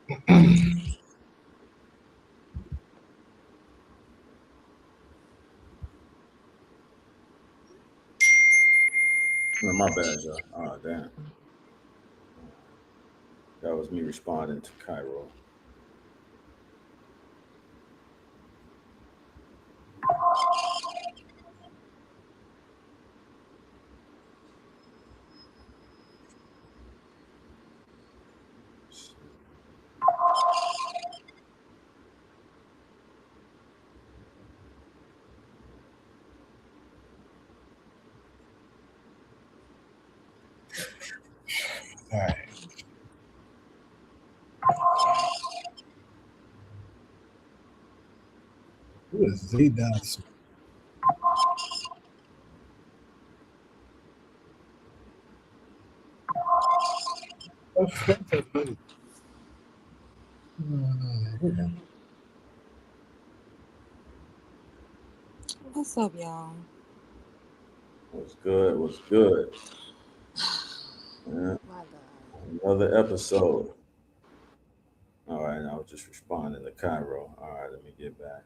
No, my bad, y'all. Oh, damn. That was me responding to Cairo. All right. Who is Z Dawson? What's up, y'all? What's good? What's good? Yeah, My God. another episode. All right, I was just responding to Cairo. All right, let me get back.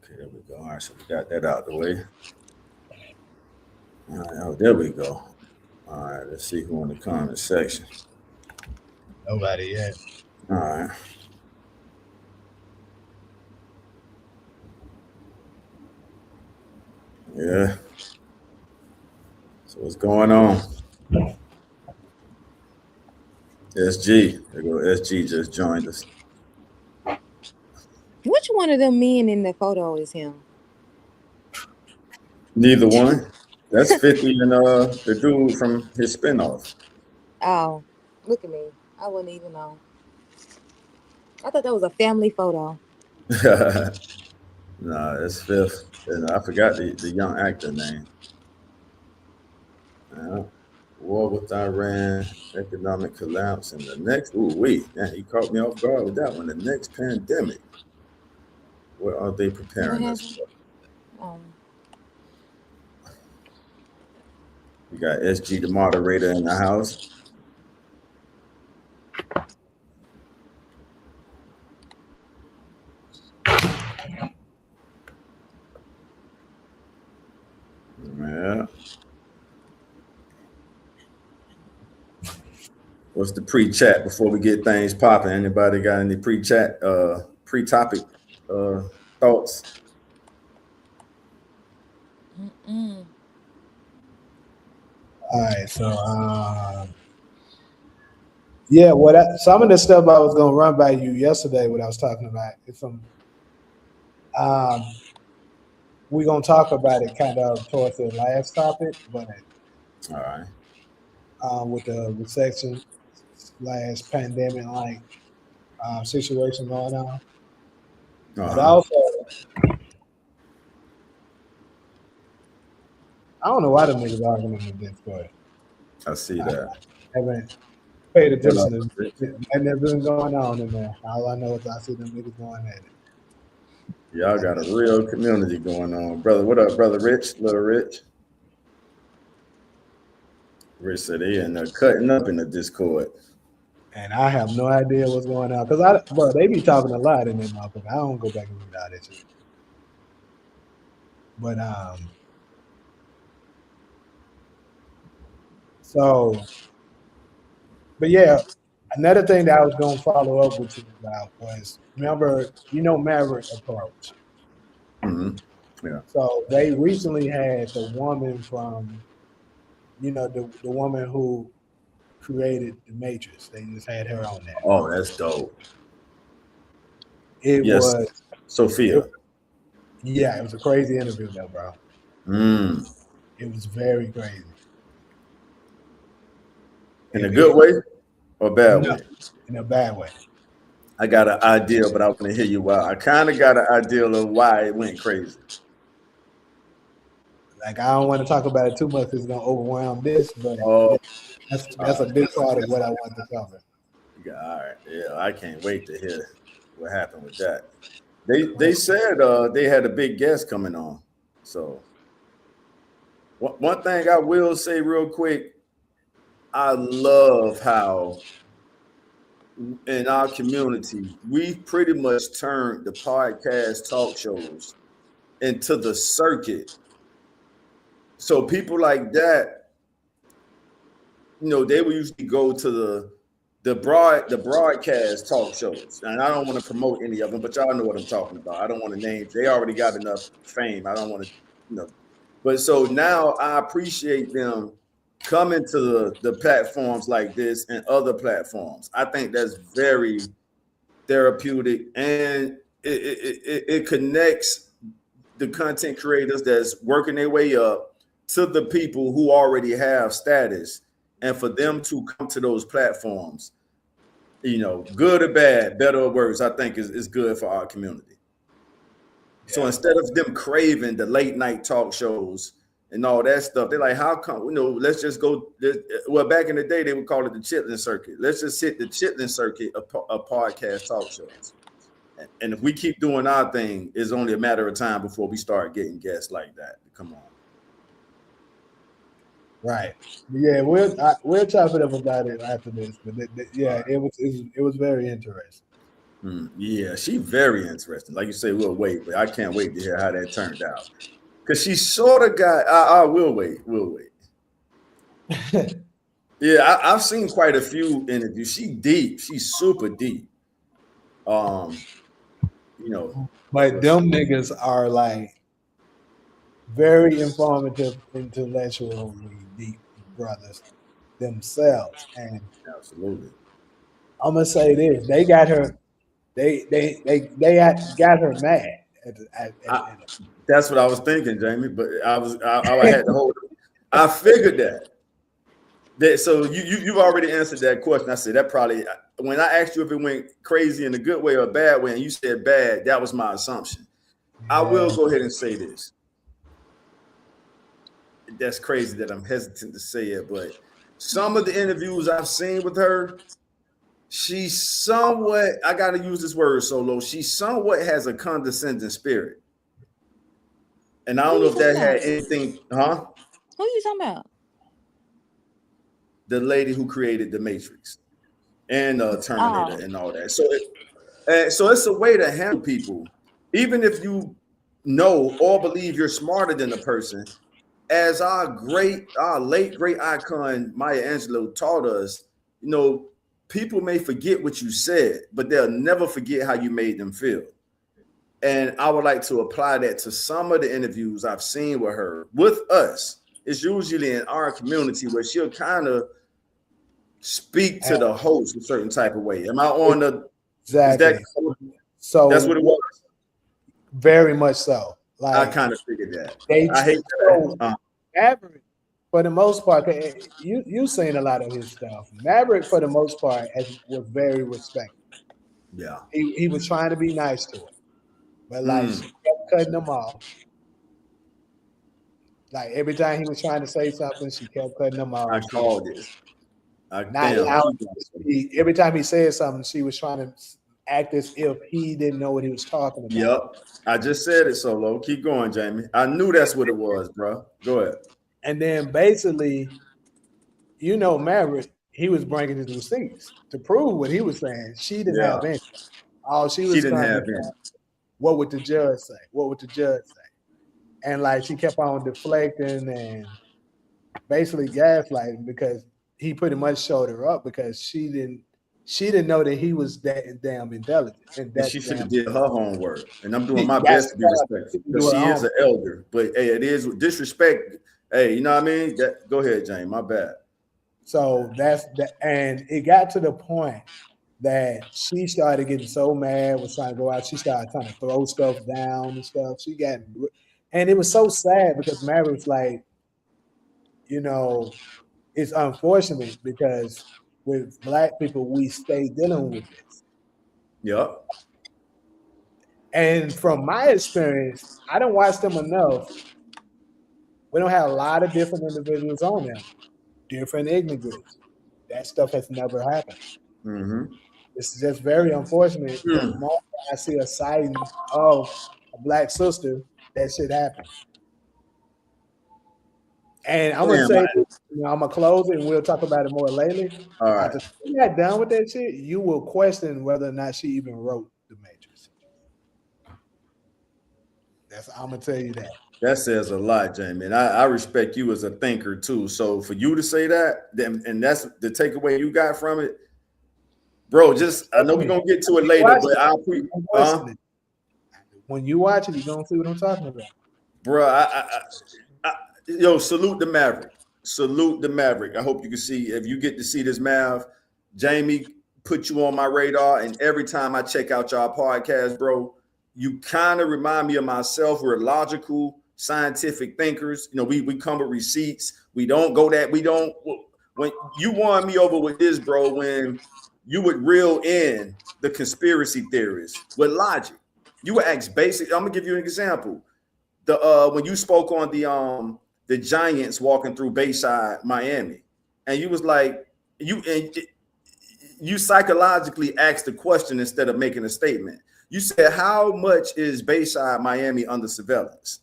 Okay, there we go. All right, so we got that out the way. All right, oh, there we go. All right, let's see who in the comment section. Nobody yet. All right. Yeah. So what's going on? SG. There go SG just joined us. Which one of them men in the photo is him? Neither one. That's 50 and the dude from his spinoff. Oh, look at me. I wouldn't even know. I thought that was a family photo. Nah, that's fifth. And I forgot the young actor name. War with Iran, economic collapse, and the next. Ooh, wait, man, he caught me off guard with that one. The next pandemic. What are they preparing us for? We got SG, the moderator, in the house. Yeah. What's the pre-chat before we get things popping? Anybody got any pre-chat, pre-topic thoughts? Mm-mm. All right, so yeah, some of the stuff I was gonna run by you yesterday, what I was talking about, it's we're gonna talk about it kind of towards the last topic, but All right. with the recession / pandemic like situation going on, but also I don't know why the niggas arguing in the Discord. I see that. I haven't paid attention to and there's been going on in there. All I know is I see them niggas going at it. Y'all got a real community going on. Brother, what up, brother Rich? Little Rich. Rich said they in there cutting up in the Discord. And I have no idea what's going on. Because they be talking a lot in that motherfucker. I don't go back and read all that shit. But but yeah, another thing that I was gonna follow up with you about was remember, Maverick Approach. Mm-hmm. Yeah. So they recently had the woman from, the woman who created the Matrix. They just had her on there. Oh, that's dope. It was Sophia. It was a crazy interview though, bro. It was very crazy. In a good way or bad way? In a bad way. I got an idea, but I want to hear you out. I kind of got an idea of why it went crazy. Like, I don't want to talk about it too much because it's gonna overwhelm this, but that's a big part of what I want to cover. Yeah, all right. Yeah, I can't wait to hear what happened with that. They said they had a big guest coming on. So one thing I will say real quick, I love how in our community, we pretty much turned the podcast talk shows into the circuit. So people like that, they would usually go to the broadcast talk shows. And I don't want to promote any of them, but y'all know what I'm talking about. I don't want to name. They already got enough fame. I don't want to. But so now I appreciate them coming to the platforms like this and other platforms. I think that's very therapeutic, and it connects the content creators that's working their way up to the people who already have status, and for them to come to those platforms, good or bad, better or worse, I think is good for our community. Yeah. So instead of them craving the late night talk shows and all that stuff, they're like, how come, let's just go. Well, back in the day, they would call it the chitlin circuit. Let's just hit the chitlin circuit of podcast talk shows. And if we keep doing our thing, it's only a matter of time before we start getting guests like that. Come on. Right. Yeah, we'll chop it up about it after this. But it was very interesting. Yeah, she's very interesting. Like you say, we'll wait, but I can't wait to hear how that turned out. Because she sort of got, I will wait. We'll wait. Yeah, I've seen quite a few interviews. She's deep. She's super deep. But them niggas are like very informative, intellectually deep brothers themselves. And absolutely, I'm gonna say this: they got her. They got her mad. That's what I was thinking, Jamie. But I had to hold it. I figured that. So you've already answered that question. I said that probably when I asked you if it went crazy in a good way or a bad way, and you said bad, that was my assumption. Yeah. I will go ahead and say this. That's crazy that I'm hesitant to say it, but some of the interviews I've seen with her, she's somewhat, I got to use this word Solo, she somewhat has a condescending spirit. And I don't know if that had anything, huh? Who are you talking about? The lady who created the Matrix and Terminator and all that. So it's a way to handle people, even if you know or believe you're smarter than the person. As our late great icon Maya Angelou taught us, people may forget what you said, but they'll never forget how you made them feel. And I would like to apply that to some of the interviews I've seen with her, with us. It's usually in our community where she'll kind of speak to the host a certain type of way. Am I on the exactly? So that's what it was. Very much so. Like, I kind of figured that. I hate that. Maverick, for the most part, you've seen a lot of his stuff. Maverick, for the most part, was very respectful. Yeah. He was trying to be nice to her. But she kept cutting him off. Like every time he was trying to say something, she kept cutting him off. I called it. Every time he said something, she was trying to act as if he didn't know what he was talking about. Yep. I just said it, Solo. Keep going, Jamie. I knew that's what it was, bro. Go ahead. And then basically, Maverick, he was bringing his receipts to prove what he was saying. She didn't have any. All she didn't have any. What would the judge say? What would the judge say? And she kept on deflecting and basically gaslighting because he pretty much showed her up because she didn't know that he was that damn intelligent. And she should have did her homework. And I'm doing my best to be respectful because she is an elder. But hey, it is disrespect. Hey, you know what I mean? Go ahead, James. My bad. So that's that, and it got to the point that she started getting so mad, was trying to go out. She started trying to throw stuff down and stuff. And it was so sad because Maverick's like, it's unfortunate because with Black people, we stay dealing with this. Yep. And from my experience, I don't watch them enough. We don't have a lot of different individuals on them, different ethnic groups. That stuff has never happened. Mm-hmm. It's just very unfortunate. The moment I see a sighting of a Black sister, that shit happens. And I'm gonna say, I'm gonna close it, and we'll talk about it more later. All right. After she got done with that shit, you will question whether or not she even wrote The Matrix. I'm gonna tell you that. That says a lot, Jamie. And I respect you as a thinker too. So for you to say that, and that's the takeaway you got from it, bro. Just I know we're gonna get to it later, but when you watch it, you're gonna see what I'm talking about. Bro, yo, salute the Maverick. Salute the Maverick. I hope you can see if you get to see this Mav. Jamie put you on my radar, and every time I check out y'all podcast, bro, you kind of remind me of myself. We're logical, scientific thinkers. You know, we come with receipts. We don't go that. We don't. When you won me over with this, bro, when you would reel in the conspiracy theories with logic, you would ask basic. I'm gonna give you an example. When you spoke on the Giants walking through Bayside, Miami, and you was like you psychologically asked the question instead of making a statement. You said, how much is Bayside, Miami under surveillance?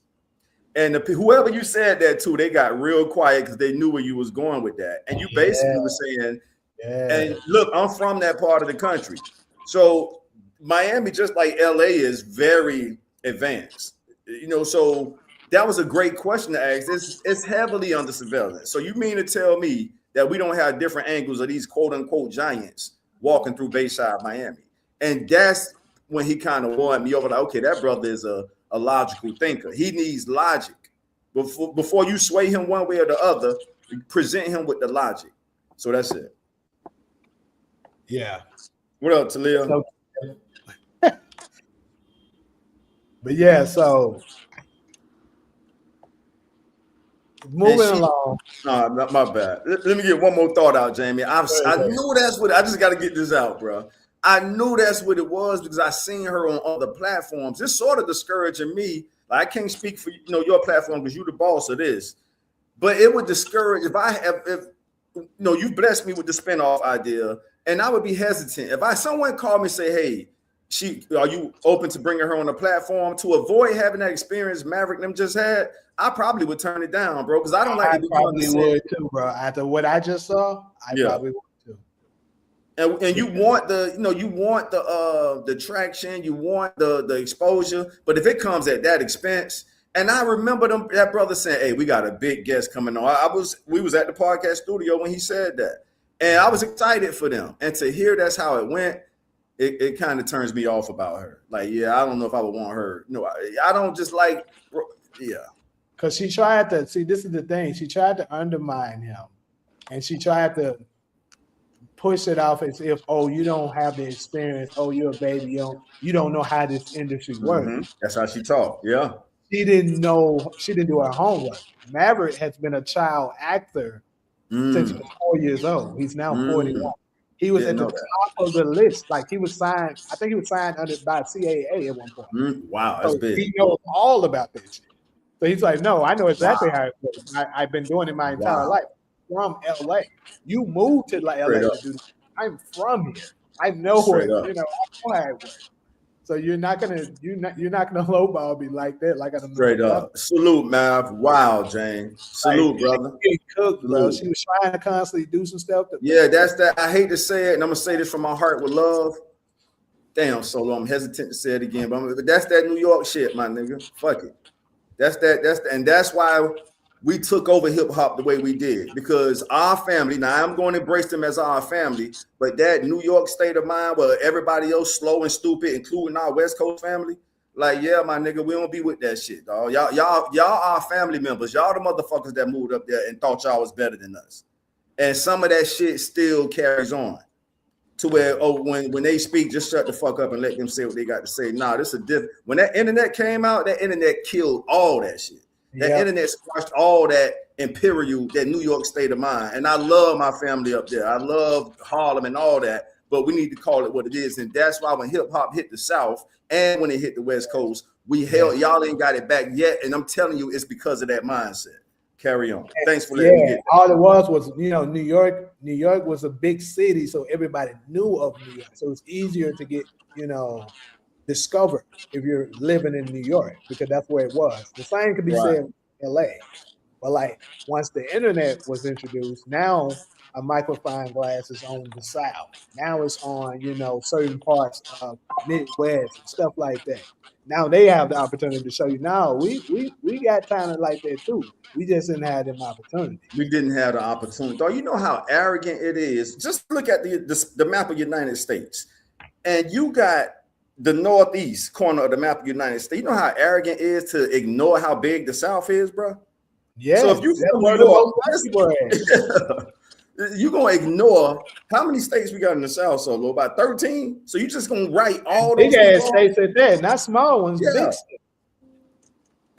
And whoever you said that to, they got real quiet because they knew where you was going with that. And you basically were saying, and look, I'm from that part of the country. So Miami, just like LA, is very advanced. You know, so that was a great question to ask. It's heavily under surveillance. So you mean to tell me that we don't have different angles of these quote unquote giants walking through Bayside, Miami? And that's when he kind of won me over. Like, okay, that brother is a logical thinker. He needs logic. Before you sway him one way or the other, present him with the logic. So that's it. Yeah. What up, Talia? But yeah, so moving along. No, not my bad. Let me get one more thought out, Jamie. I knew that's what I just got to get this out, bro. I knew that's what it was because I seen her on other platforms. It's sort of discouraging me. Like, I can't speak for your platform because you're the boss of this, but it would discourage if you blessed me with the spinoff idea, and I would be hesitant if someone called me and say, hey, are you open to bringing her on the platform to avoid having that experience Maverick them just had? I probably would turn it down, bro, because I don't like. I probably would too, bro. After what I just saw, I probably would too. And you want the traction, you want the exposure, but if it comes at that expense, and I remember that brother saying, "Hey, we got a big guest coming on." We was at the podcast studio when he said that, and I was excited for them, and to hear that's how it went. It kind of turns me off about her. Like, yeah, I don't know if I would want her. No, I don't just like, yeah. Because she tried to, see, this is the thing. She tried to undermine him. And she tried to push it off as if, oh, you don't have the experience. Oh, you're a baby. You don't know how this industry works. Mm-hmm. That's how she talked, yeah. She didn't do her homework. Maverick has been a child actor since he was 4 years old. He's now 41. He was at the top of the list. Like, he was signed, I think he was signed by CAA at one point. Wow, that's big. He knows all about this shit. So he's like, no, I know exactly how it works. I've been doing it my entire life. From LA. You moved to LA to do this. I'm from here. I know I know how it works. So you're not gonna lowball me like that. Like, I don't know. Straight up. Salute, Mav. Wow, James. Salute, brother. Cooked, bro. She was trying to constantly do some stuff. That's that. I hate to say it, and I'm gonna say this from my heart with love. Damn, Solo. I'm hesitant to say it again, but that's that New York shit, my nigga. Fuck it. That's why we took over hip hop the way we did, because our family. Now I'm going to embrace them as our family, but that New York state of mind where everybody else slow and stupid, including our West Coast family. Like, yeah, my nigga, we don't be with that shit, dog. Y'all are family members. Y'all the motherfuckers that moved up there and thought y'all was better than us. And some of that shit still carries on to where, when they speak, just shut the fuck up and let them say what they got to say. Nah, this is different. When that internet came out, that internet killed all that shit. That internet squashed all that imperial, that New York state of mind. And I love my family up there. I love Harlem and all that, but we need to call it what it is. And that's why when hip hop hit the South and when it hit the West Coast, y'all ain't got it back yet. And I'm telling you, it's because of that mindset. Carry on. Thanks for letting me get that. All it was New York. New York was a big city, so everybody knew of New York. So it's easier to get, discovered if you're living in New York, because that's where it was. The same could be said in LA. But like once the internet was introduced, now a microfine glass is on the South. Now it's on, certain parts of Midwest and stuff like that. Now they have the opportunity to show you. Now we got talent like that too. We just didn't have them opportunities. We didn't have the opportunity. Though you know how arrogant it is. Just look at the map of the United States, and you got the northeast corner of the map of the United States. You know how arrogant it is to ignore how big the South is, bro. Yeah. So if you from New York, you're gonna ignore how many states we got in the South, Solo? About 13. So you just gonna write all big those ass states at that, not small ones, yeah. big states.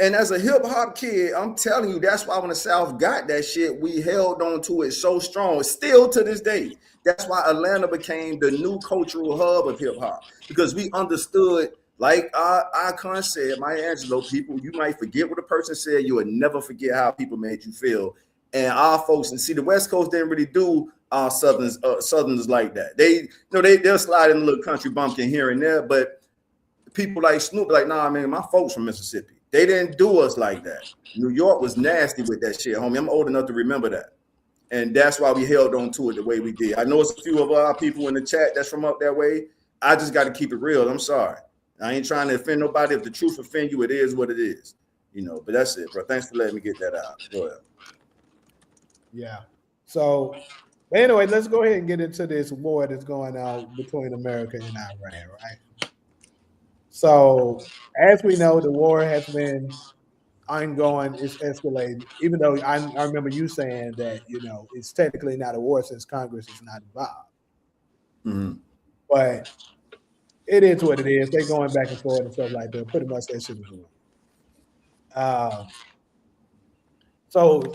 And as a hip hop kid, I'm telling you, that's why when the South got that shit, we held on to it so strong. Still to this day. That's why Atlanta became the new cultural hub of hip hop, because we understood, like Icon said, Maya Angelou, people, you might forget what a person said, you would never forget how people made you feel. And our folks, and see, the West Coast didn't really do Southerners like that. They'll slide in a little country bumpkin here and there, but people like Snoop, like, nah, man, my folks from Mississippi. They didn't do us like that. New York was nasty with that shit, homie. I'm old enough to remember that. And that's why we held on to it the way we did. I know it's a few of our people in the chat that's from up that way. I just got to keep it real. I'm sorry. I ain't trying to offend nobody. If the truth offend you, it is what it is. But that's it, bro. Thanks for letting me get that out. Go ahead. Yeah. So anyway, let's go ahead and get into this war that's going on between America and Iran, right? So as we know, the war has been ongoing, it's escalating, even though I remember you saying that, it's technically not a war since Congress is not involved. Mm-hmm. But it is what it is. They're going back and forth and stuff like that. Pretty much that shit is war. So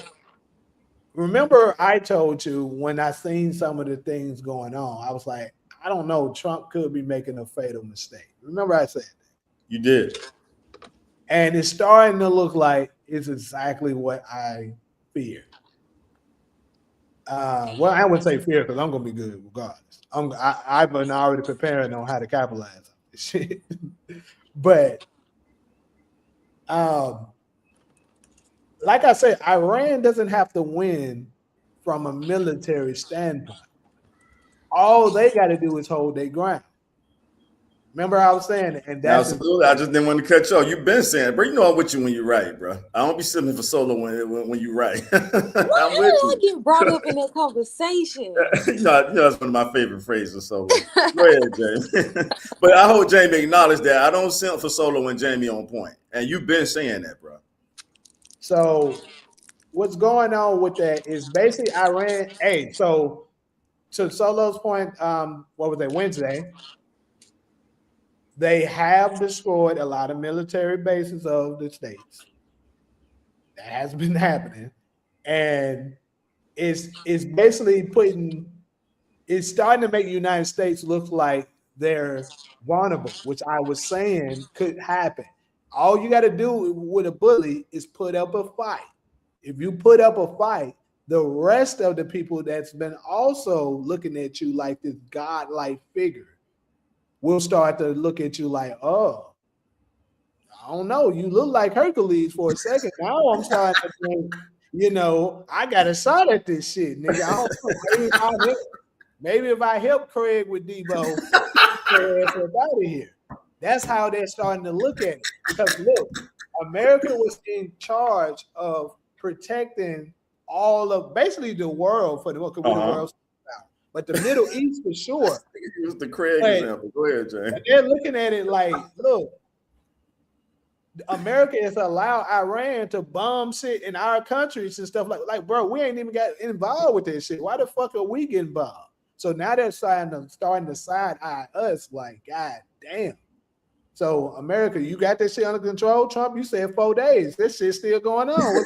remember I told you when I seen some of the things going on, I was like, I don't know, Trump could be making a fatal mistake. Remember I said that? You did. And it's starting to look like it's exactly what I feared. Well, I wouldn't say fear because I'm going to be good regardless. I've been already preparing on how to capitalize on this shit. But like I said, Iran doesn't have to win from a military standpoint. All they got to do is hold their ground. Remember I was saying it, and that's absolutely. I just didn't want to cut you off. You've been saying it, bro. You know I'm with you when you're right, bro. I don't be sitting for solo when you're right. I'm with you. I get brought up in that conversation. That's one of my favorite phrases. Solo. Go ahead, Jamie. But I hope Jamie acknowledged that I don't sit for solo when Jamie on point, and you've been saying that, bro. So what's going on with that is basically Iran. Hey, so to Solo's point, what was that, Wednesday? They have destroyed a lot of military bases of the states. That has been happening. And it's basically it's starting to make the United States look like they're vulnerable, which I was saying could happen. All you got to do with a bully is put up a fight. If you put up a fight, the rest of the people that's been also looking at you like this godlike figure will start to look at you like, oh, I don't know. You look like Hercules for a second. Now I'm starting to think, I got a shot at this shit, nigga. I don't know. Maybe if I help Craig with Debo, get out of here. That's how they're starting to look at it. Because look, America was in charge of protecting all of basically the world for the world. But the Middle East for sure. Use the Craig example. Go ahead, Jay. They're looking at it like, look, America has allowed Iran to bomb shit in our countries and stuff like, bro, we ain't even got involved with this shit. Why the fuck are we getting bombed? So now they're starting to side eye us like, God damn. So America, you got this shit under control? Trump, you said 4 days. This shit's still going on.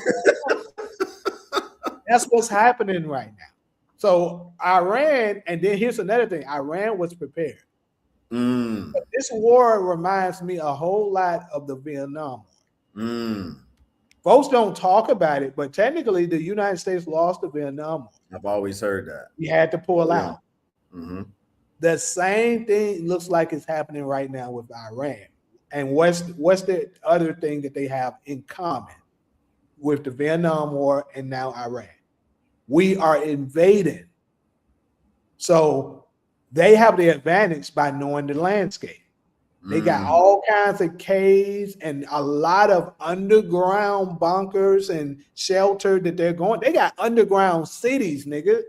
That's what's happening right now. So Iran, and then here's another thing. Iran was prepared. This war reminds me a whole lot of the Vietnam War. Folks don't talk about it, but technically the United States lost the Vietnam War. I've always heard that. We had to pull out. Mm-hmm. The same thing looks like it's happening right now with Iran. And what's the other thing that they have in common? with the Vietnam War and now Iran. We are invading. So they have the advantage by knowing the landscape. They got all kinds of caves and a lot of underground bunkers and shelter that they're going. They got underground cities, nigga.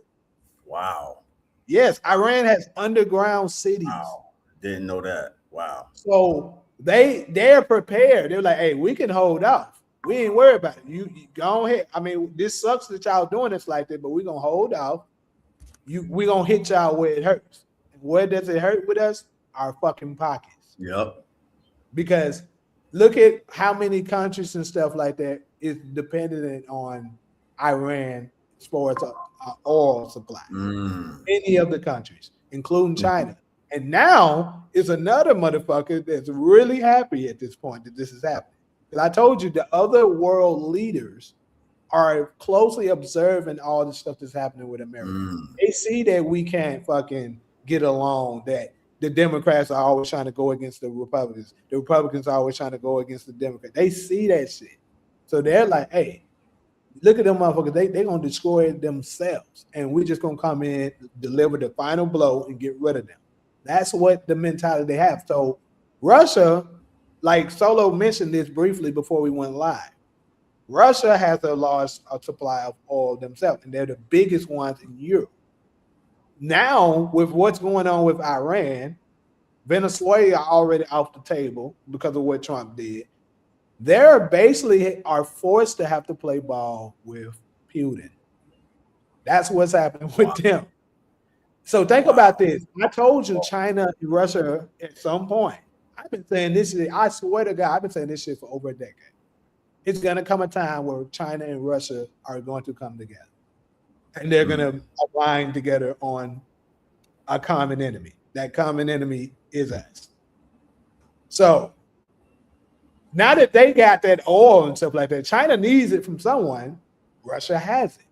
Wow. Yes, Iran has underground cities. Wow. Didn't know that. Wow. So they're prepared. They're like, hey, we can hold off. We ain't worried about it. You go ahead. I mean, this sucks that y'all doing this like that, but we're gonna hold off. We gonna hit y'all where it hurts. And where does it hurt with us? Our fucking pockets. Yep. Because look at how many countries and stuff like that is dependent on Iran as far as oil supply. Many of the countries, including China. And now is another motherfucker that's really happy at this point that this is happening. Because I told you the other world leaders are closely observing all the stuff that's happening with America. They see that we can't fucking get along, that the Democrats are always trying to go against the Republicans. The Republicans are always trying to go against the Democrats. They see that shit. So they're like, hey, look at them motherfuckers. They're going to destroy themselves. And we're just going to come in, deliver the final blow, and get rid of them. That's what the mentality they have. So Russia, like Solo mentioned this briefly before we went live, Russia has a large supply of oil themselves, and they're the biggest ones in Europe. Now, with what's going on with Iran, Venezuela already off the table because of what Trump did. They're basically are forced to have to play ball with Putin. That's what's happening with them. So think about this. I told you China and Russia at some point. I've been saying this shit. I swear to God, I've been saying this shit for over a decade. It's going to come a time where China and Russia are going to come together. And they're going to align together on a common enemy. That common enemy is us. So now that they got that oil and stuff like that, China needs it from someone. Russia has it.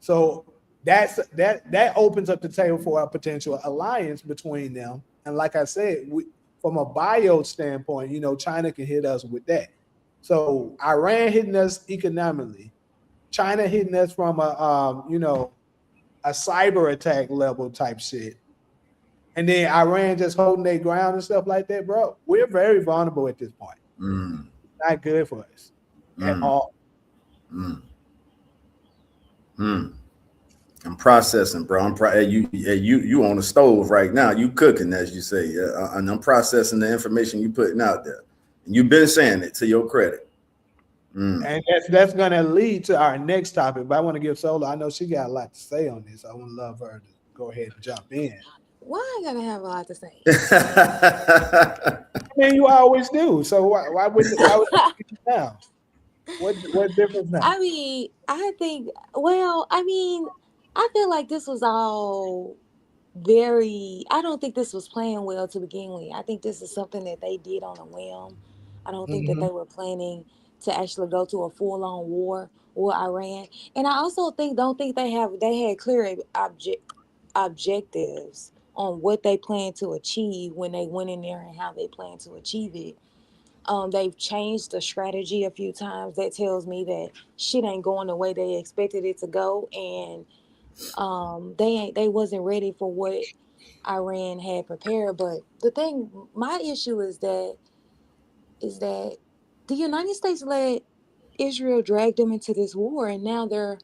So that opens up the table for a potential alliance between them. And like I said, from a bio standpoint, you know, China can hit us with that. So Iran hitting us economically, China hitting us from a cyber attack level type shit, and then Iran just holding their ground and stuff like that, bro. We're very vulnerable at this point. Not good for us at all. I'm processing, bro. You on the stove right now. You cooking, as you say, and I'm processing the information you putting out there. And you've been saying it, to your credit. And that's going to lead to our next topic. But I want to give Sola, I know she got a lot to say on this. I would love her to go ahead and jump in. Why I gotta have a lot to say? I mean, you always do. So why wouldn't you now? What difference now? I mean, I feel like this was all I don't think this was playing well to begin with. I think this is something that they did on a whim. I don't think that they were planning to actually go to a full-on war with Iran. And I also don't think they had clear objectives on what they plan to achieve when they went in there and how they plan to achieve it. They've changed the strategy a few times. That tells me that shit ain't going the way they expected it to go, and they wasn't ready for what Iran had prepared. But my issue is that the United States let Israel drag them into this war, and now they're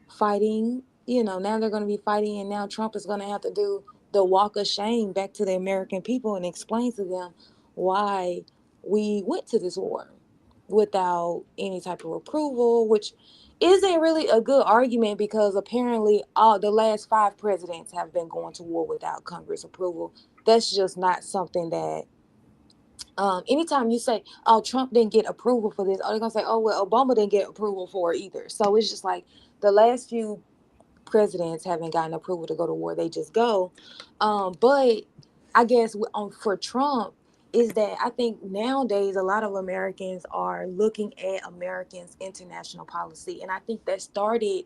fighting. Now they're going to be fighting, and now Trump is going to have to do the walk of shame back to the American people and explain to them why we went to this war without any type of approval, which isn't really a good argument because apparently all the last 5 presidents have been going to war without Congress approval. That's just not something that anytime you say, oh, Trump didn't get approval for this, they're gonna say, oh, well, Obama didn't get approval for it either. So it's just like the last few presidents haven't gotten approval to go to war. They just go. But I guess for Trump is that I think nowadays a lot of Americans are looking at Americans' international policy. And I think that started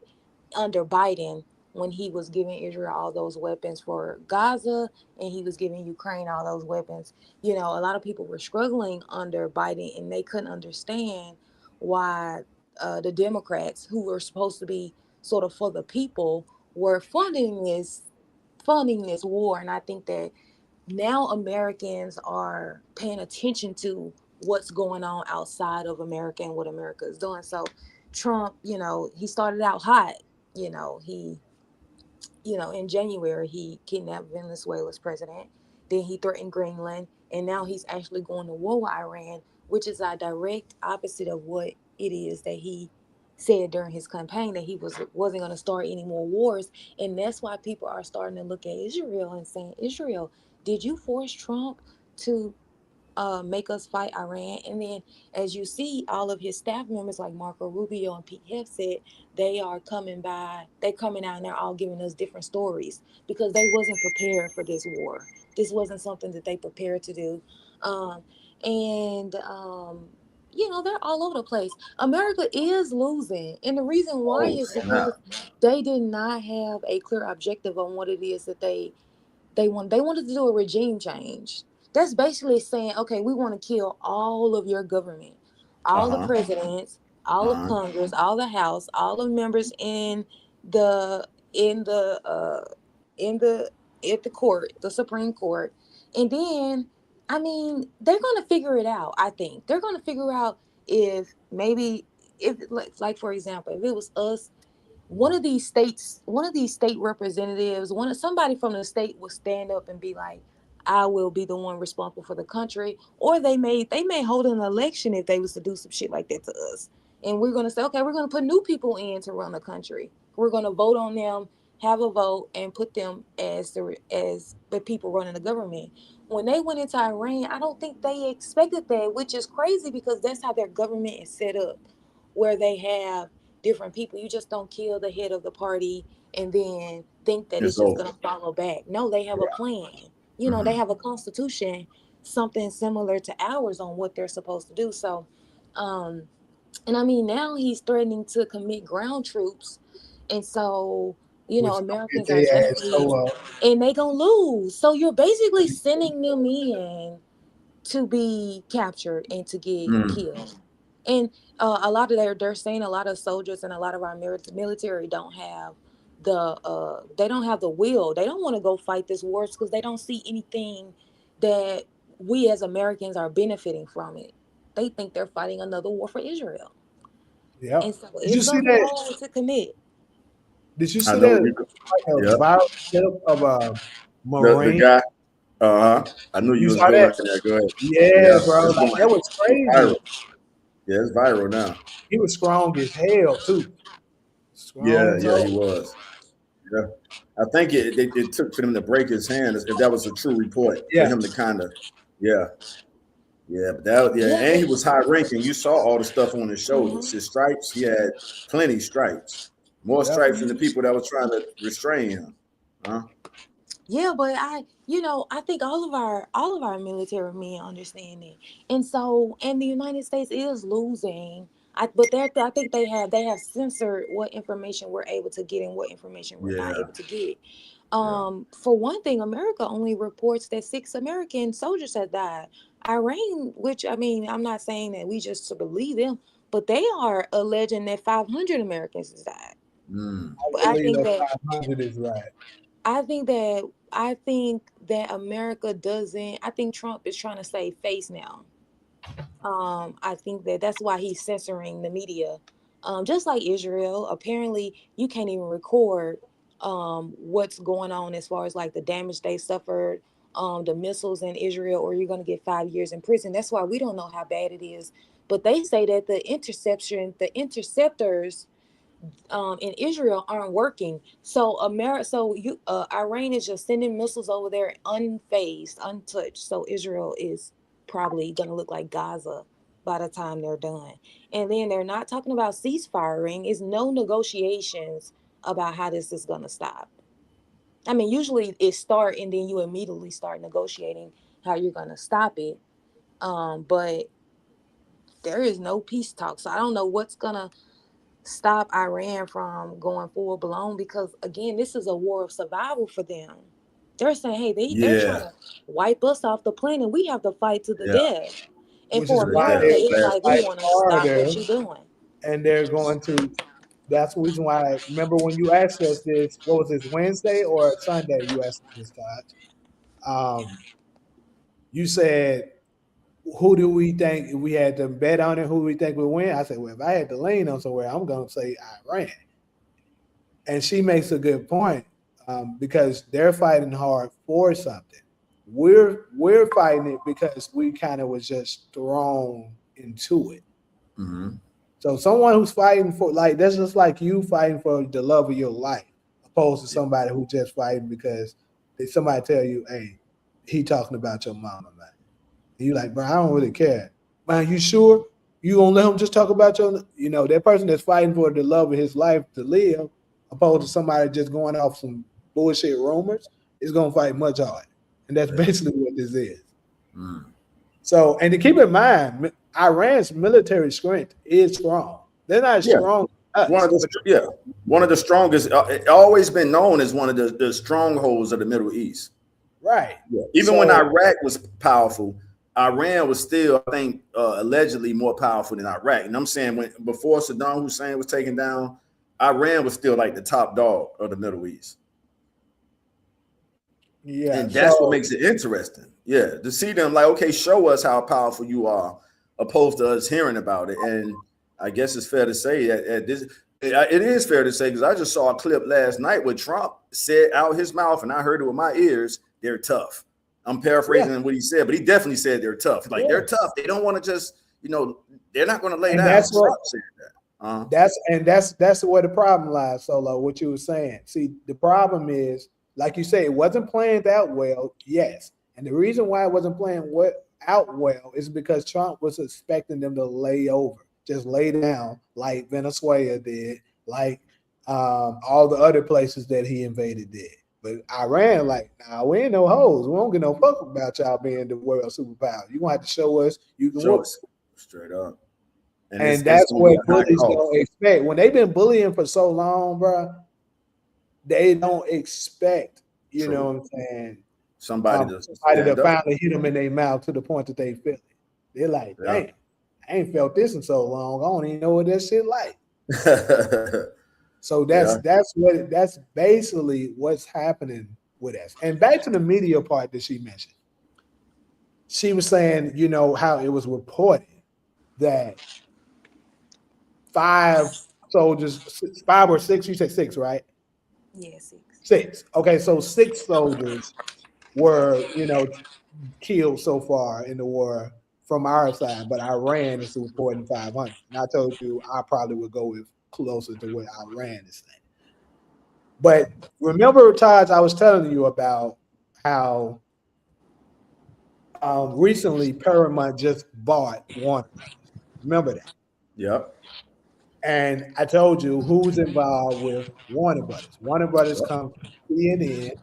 under Biden when he was giving Israel all those weapons for Gaza and he was giving Ukraine all those weapons. A lot of people were struggling under Biden and they couldn't understand why the Democrats, who were supposed to be sort of for the people, were funding this war. And I think that now Americans are paying attention to what's going on outside of America and what America is doing. So Trump, he started out hot. He in January, he kidnapped Venezuela's president. Then he threatened Greenland. And now he's actually going to war with Iran, which is a direct opposite of what it is that he said during his campaign, that he wasn't going to start any more wars. And that's why people are starting to look at Israel and saying, Israel, did you force Trump to make us fight Iran? And then, as you see, all of his staff members like Marco Rubio and Pete Hegseth, they are coming by. They coming out and they're all giving us different stories because they wasn't prepared for this war. This wasn't something that they prepared to do, um, and they're all over the place. America is losing, and the reason why Oh is snap! because they did not have a clear objective on what it is that they wanted to do a regime change. That's basically saying, okay, we want to kill all of your government, Uh all the huh. presidents, Uh all of huh. Congress, all the House, all the members the in the in the at the court, the Supreme Court. And then, I mean, they're going to figure it out. I think they're going to figure out if maybe, if like for example, if it was us, one of these state representatives, somebody from the state will stand up and be like, I will be the one responsible for the country. Or they may hold an election if they was to do some shit like that to us. And we're gonna say, okay, we're gonna put new people in to run the country. We're gonna vote on them, have a vote, and put them as the people running the government. When they went into Iran, I don't think they expected that, which is crazy because that's how their government is set up, where they have different people. You just don't kill the head of the party and then think that It's it's just over. going to follow back. No, they have a plan. They Hmm. have a constitution, something similar to ours on what they're supposed to do. So, um, and I mean, now he's threatening to commit ground troops. And so, which Americans are they going to ass be, so and they going to lose. So you're basically sending them in to be captured and to get Mm. killed. And a lot of they're saying a lot of soldiers and a lot of our military don't have they don't have the will. They don't want to go fight this war because they don't see anything that we as Americans are benefiting from it. They think they're fighting another war for Israel, yeah. and so Did you it's see gonna be that? hard to commit. Did you I see know that you. like a Yeah. viral clip of a The Marine? guy. Uh huh. I knew you You was saw going that? there. Go ahead. Yeah, Yeah. bro. It's Like that going. was It's crazy. viral. Yeah, it's viral now. He was strong as hell too. Strong Yeah. as Yeah. He hell. was. Yeah. I think it took for them to break his hand, if that was a true report, for Yeah. him to kind of, yeah, yeah, but that, yeah, Yeah, and he was high ranking. You saw all the stuff on his shoulders, mhm. his stripes. He had plenty stripes, more Yeah. stripes than the people that was trying to restrain him. Huh? Yeah, but I think all of our military men understand it, and the United States is losing. I think they have censored what information we're able to get and what information we're not Yeah, able to get. yeah, For one thing, America only reports that 6 American soldiers have died. Iran, which I mean, I'm not saying that we just to believe them, but they are alleging that 500 Americans has died. mm, I But I believe think that that 500 is right. I think that America doesn't. I think Trump is trying to save face now. I think that that's why he's censoring the media. Just like Israel, apparently you can't even record what's going on as far as like the damage they suffered, the missiles in Israel, or you're gonna get 5 years in prison. That's why we don't know how bad it is. But they say that the interceptors in Israel aren't working. So Iran is just sending missiles over there unfazed, untouched. So Israel is probably gonna look like Gaza by the time they're done. And then they're not talking about ceasefiring. It's no negotiations about how this is gonna stop. I mean, usually it start and then you immediately start negotiating how you're gonna stop it. But there is no peace talk. So I don't know what's gonna stop Iran from going full blown because again, this is a war of survival for them. They're saying, hey, they're trying yeah, to wipe us off the planet. We have to fight to the yeah, death. And Which for is to the why death. America, they're it's Last like we fighting want to stop harder what you're doing. and they're going to. That's the reason why. Remember when you asked us this? What was this, Wednesday or Sunday? You asked us this, Todd. You said, "Who do we think if we had to bet on it? Who do we think would win?" I said, "Well, if I had to lean on somewhere, I'm going to say Iran." And she makes a good point because they're fighting hard for something. We're fighting it because we kind of was just thrown into it. Mm-hmm. So someone who's fighting for, like, that's just like you fighting for the love of your life, opposed to somebody who just fighting because somebody tell you, "Hey, he talking about your mama, man." And you like, "Bro, I don't really care, man. You sure you gonna let him just talk about your?" That person that's fighting for the love of his life to live, opposed to somebody just going off some bullshit rumors, is gonna fight much harder, and that's basically what this is. Mm. So, and to keep in mind, Iran's military strength is strong. They're not strong. One of the strongest. It always been known as one of the strongholds of the Middle East. Right. Yeah. Even when Iraq was powerful, Iran was still, I think, allegedly more powerful than Iraq. And I'm saying before Saddam Hussein was taken down, Iran was still like the top dog of the Middle East. Yeah. And that's what makes it interesting. Yeah. To see them like, okay, show us how powerful you are, opposed to us hearing about it. And I guess it's fair to say that it is fair to say, because I just saw a clip last night where Trump said out his mouth, and I heard it with my ears, they're tough. I'm paraphrasing what he said, but he definitely said they're tough. Like, they're tough. They don't want to just, they're not going to lay down. That's what Trump said that. That's where the problem lies, Solo, what you were saying. See, the problem is, like you say, it wasn't playing out well, yes. And the reason why it wasn't playing out well is because Trump was expecting them to lay over, just lay down like Venezuela did, like all the other places that he invaded did. But Iran, like, nah, we ain't no hoes. We don't get no fuck about y'all being the world superpower. You're going to have to show us you can work. Straight up. And that's what bullies don't expect. When they've been bullying for so long, bro, they don't expect, you know what I'm saying, somebody to finally hit them in their mouth to the point that they feel it. They're like, "Damn, I ain't felt this in so long. I don't even know what that shit like." So that's basically what's happening with us. And back to the media part that she mentioned. She was saying, how it was reported that 5 soldiers, 5 or 6, you said 6, right? Yeah, 6. 6. Okay, so 6 soldiers were, killed so far in the war from our side, but Iran is reporting 500. And I told you I probably would go with closer to what Iran is saying. But remember, Todd, I was telling you about how recently Paramount just bought Warner Brothers. Remember that? Yep. And I told you who's involved with Warner Brothers. Warner Brothers comes from CNN,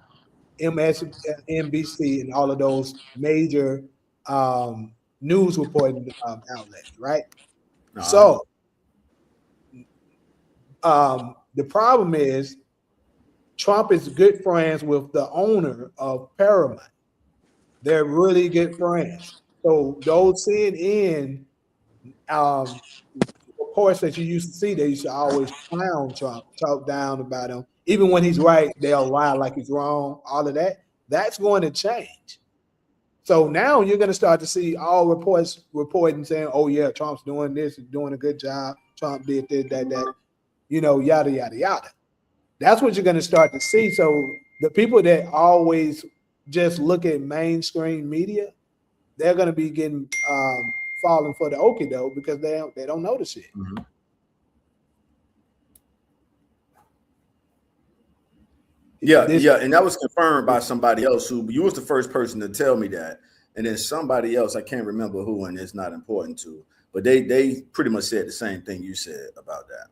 MSNBC, and all of those major news reporting outlets, right? So the problem is Trump is good friends with the owner of Paramount. They're really good friends. So those CNN reports that you used to see, they used to always clown Trump, talk down about him. Even when he's right, they'll lie like he's wrong. All of that, that's going to change. So now you're going to start to see all reports reporting saying, "Oh yeah, Trump's doing this, he's doing a good job. Trump did this, that, yada, yada, yada." That's what you're going to start to see. So the people that always just look at mainstream media, they're going to be getting falling for the okie doke because they don't know the shit. Mm-hmm. Yeah, and that was confirmed by somebody else who you was the first person to tell me that, and then somebody else, I can't remember who, and it's not important to, but they pretty much said the same thing you said about that.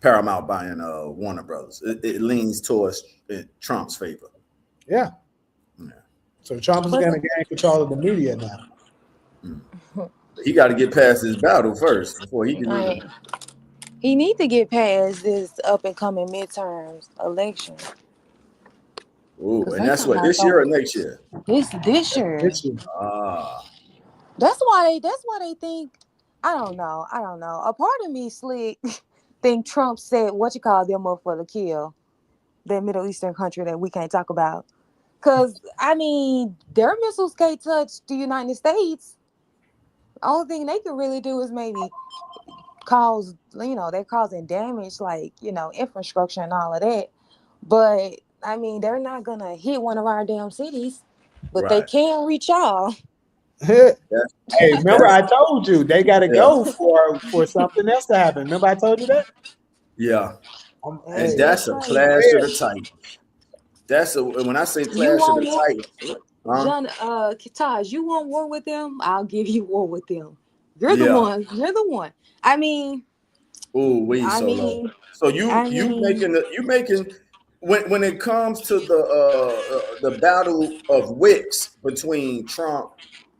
Paramount buying Warner Brothers, it leans towards Trump's favor. Yeah. So Trump is going to gain control of the media now. He got to get past this battle first before he can. He need to get past this up and coming midterms election. Oh, and that's what, this year or next year? This year. Ah. That's why they think I don't know. A part of me, Slick, think Trump set them up for the kill, that Middle Eastern country that we can't talk about. Because, I mean, their missiles can't touch the United States. The only thing they can really do is maybe cause, they're causing damage, like, infrastructure and all of that. But, I mean, they're not going to hit one of our damn cities, but they Right. can reach y'all. Hey, remember That's I told you they got to go for something else to happen. Remember I told you that? yeah. And Hey, that's a Crazy. clash of the Titans. When I say You clash of want the war, Titans, huh? John? Taj, you want war with them? I'll give you war with them. You're the Yeah. one. You're the one. I mean, Ooh, we I Solo. mean, So I you mean, making when it comes to the battle of wits between Trump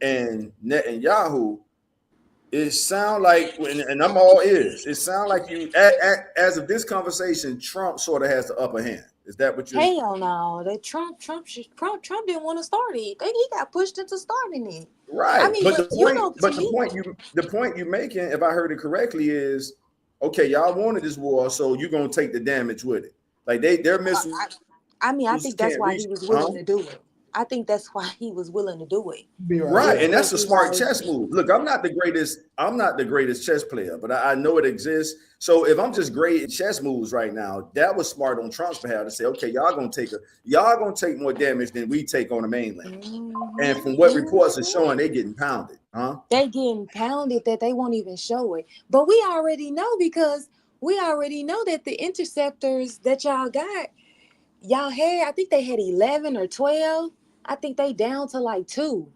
and Netanyahu, it sound like, and I'm all ears. It sound like as of this conversation, Trump sort of has the upper hand. Is that what you're? hell no. That Trump didn't want to start it. He got pushed into starting it. I Right. mean, But but to me, the point you making, if I heard it correctly, is okay, y'all wanted this war, so you're gonna take the damage with it. Like their missiles I think that's can't why reach, he was huh? willing to do it. I think that's why he was willing to do it. be right Right. here. And that's Because a he smart like, chess move. Look, I'm not the greatest chess player, but I know it exists. So if I'm just great at chess moves right now, that was smart on Trump's behalf to say, okay, y'all gonna take more damage than we take on the mainland. And from what reports are showing, they getting pounded, huh? they getting pounded that they won't even show it. But we already know, because we already know that the interceptors that y'all had, I think they had 11 or 12. I think they down to like 2.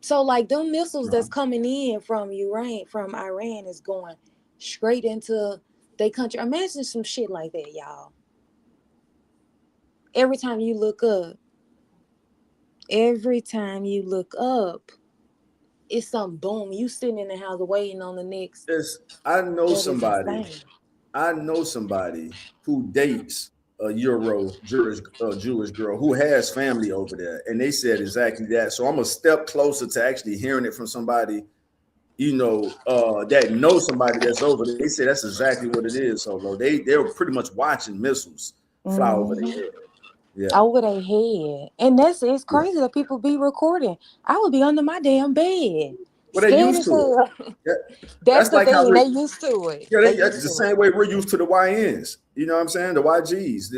So like them missiles Uh-huh. that's coming in from Iran is going straight into their country. Imagine some shit like that, y'all. Every time you look up, every time you look up, it's some boom. You sitting in the house waiting on the next. It's, I know That is somebody, insane. I know somebody who dates a Euro Jewish girl who has family over there, and they said exactly that. So I'm a step closer to actually hearing it from somebody, that knows somebody that's over there. They say that's exactly what it is. So low, they're pretty much watching missiles fly over their Mm-hmm. head. Yeah, Over their head. And it's yeah. crazy that people be recording. I would be under my damn bed. Well, they Scared used as to it. hell. Yeah. That's That's the like how thing. we They used to it. Yeah, They that's used the to same it. way we're used to the YNs. You know what I'm saying? The YGs.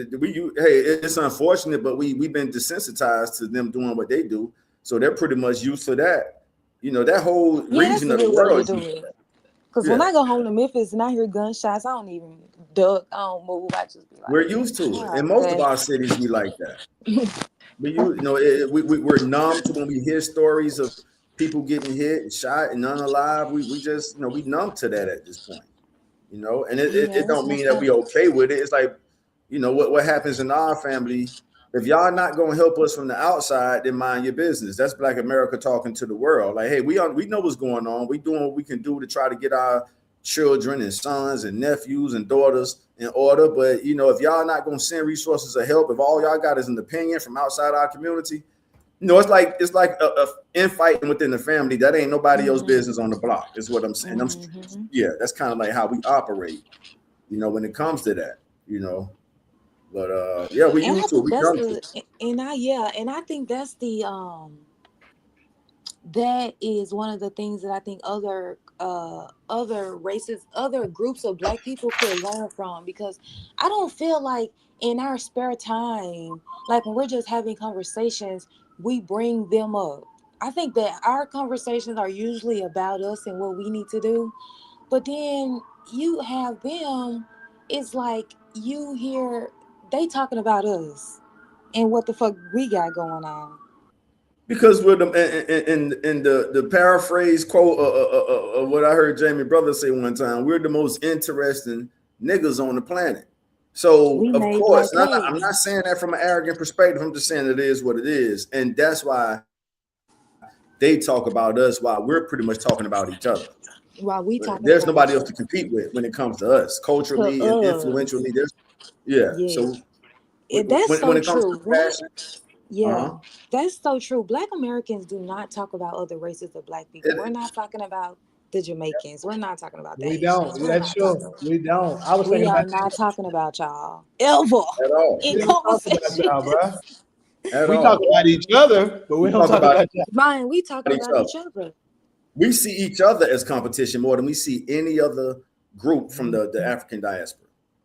Hey, it's unfortunate, but we've been desensitized to them doing what they do. So they're pretty much used to that. That whole Yeah, that's region a of the good way world to is do used to it. that. Because when Yeah. I go home to Memphis and I hear gunshots, I don't even duck. I don't move. I just be We're like, used to it. oh, In most of okay. our cities, we like that. But we're numb to when we hear stories of people getting hit and shot and none alive. We just, we numb to that at this point. And it Yeah, don't that's mean that kind we okay with it. It's like, what happens in our family. If y'all not gonna help us from the outside, then mind your business. That's Black America talking to the world. Like, hey, we know what's going on. We doing what we can do to try to get our children and sons and nephews and daughters in order. But if y'all not gonna send resources of help, if all y'all got is an opinion from outside our community, it's like a infighting within the family. That ain't nobody else's of. business on the block, is what I'm saying. Mm-hmm. Yeah, that's kind of like how we operate, when it comes to that. But yeah, we And I used to it. think We that's come to it. I think that's that is one of the things that I think other races, other groups of Black people could learn from, because I don't feel like in our spare time, like when we're just having conversations, we bring them up. I think that our conversations are usually about us and what we need to do, but then you have them, it's like you hear they talking about us and what the fuck we got going on. Because we're in the paraphrase quote of what I heard Jamie Brother say one time, we're the most interesting niggas on the planet. So We of made course, like and I'm not ladies. saying that from an arrogant perspective. I'm just saying it is what it is, and that's why they talk about us while we're pretty much talking about each other. While we talking There's about nobody each else to other. compete with when it comes to us To culturally and us. influentially. Yeah. Yes. So when, That's when so it comes to true. fashion, Yeah, that's so true. Black Americans do not talk about other races of black people. We're not talking about the Jamaicans. We're not talking about the We Haitians. don't. That's true. We don't. I was We thinking are about not talking about y'all ever at all. in we don't talk about conversation. y'all, bro. At We all. talk about each other, but we don't talk about y'all. Mine, we talking about each other. We see each other as competition more than we see any other group from the African diaspora.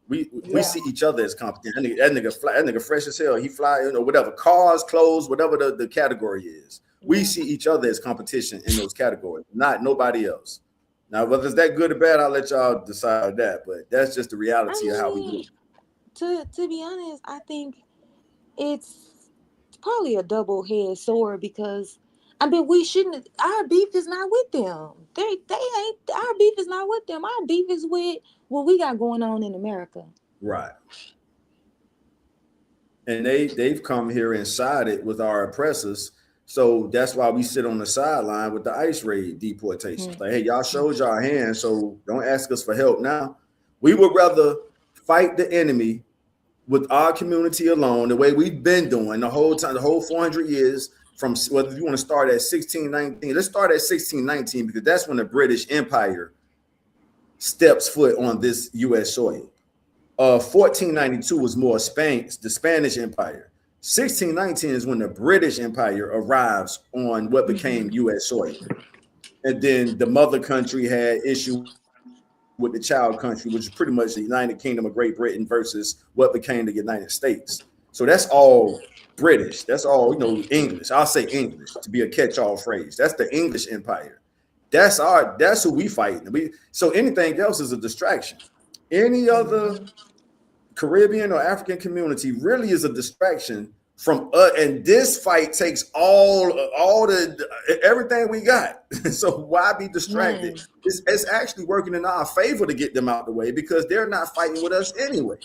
We see each other as competition. That nigga fresh as hell. He fly, whatever, cars, clothes, whatever the category is. We see each other as competition in those categories, not nobody else. Now, whether it's that good or bad, I'll let y'all decide that. But that's just the reality of how we do it. To be honest, I think it's probably a double-edged sword because we shouldn't. Our beef is not with them. They ain't. Our beef is not with them. Our beef is with what we got going on in America. Right. And they've come here and sided with our oppressors. So that's why we sit on the sideline with the ICE raid deportations. Like, hey, y'all showed y'all hands, so don't ask us for help now. We would rather fight the enemy with our community alone, the way we've been doing the whole time, the whole 400 years, from whether you want to start at 1619. Let's start at 1619 because that's when the British Empire steps foot on this U.S. soil. 1492 was more the Spanish Empire. 1619 is when the British Empire arrives on what became U.S. soil. And then the mother country had issue with the child country, which is pretty much the United Kingdom of Great Britain versus what became the United States. So that's all British. That's all, English. I'll say English to be a catch-all phrase. That's the English Empire. That's who we fighting. So anything else is a distraction. Any other Caribbean or African community really is a distraction from and this fight takes everything we got. So why be distracted? It's actually working in our favor to get them out the way because they're not fighting with us anyway.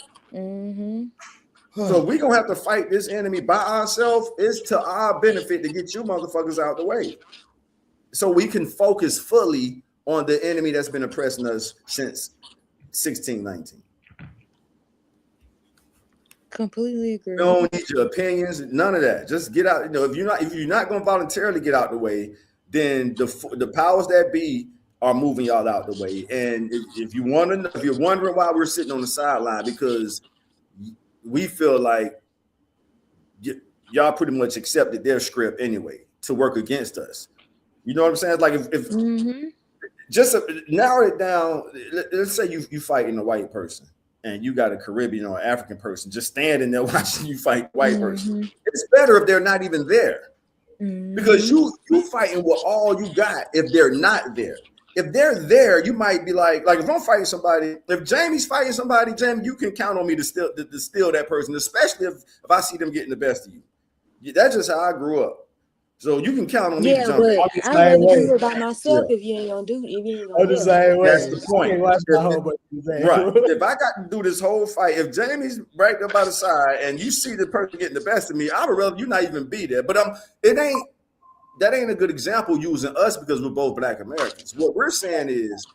So we're gonna have to fight this enemy by ourselves. It's to our benefit to get you motherfuckers out the way, so we can focus fully on the enemy that's been oppressing us since 1619. Completely agree. We don't need your opinions, none of that. Just get out. If you're not going to voluntarily get out the way, then the powers that be are moving y'all out the way. And if you're wondering why we're sitting on the sideline, because we feel like y'all pretty much accepted their script anyway to work against us. You know what I'm saying? Like if just narrow it down. Let's say you fighting a white person. And you got a Caribbean or African person just standing there watching you fight a white person. It's better if they're not even there. Because you fighting with all you got if they're not there. If they're there, you might be like if I'm fighting somebody, if Jamie's fighting somebody, Jamie, you can count on me to steal that person, especially if I see them getting the best of you. That's just how I grew up. So you can count on me to jump in. I'd rather do it by myself if you ain't gonna do it. That's the point. Right. If I got to do this whole fight, if Jamie's right there by the side and you see the person getting the best of me, I would rather you not even be there. But that ain't a good example using us because we're both Black Americans. What we're saying is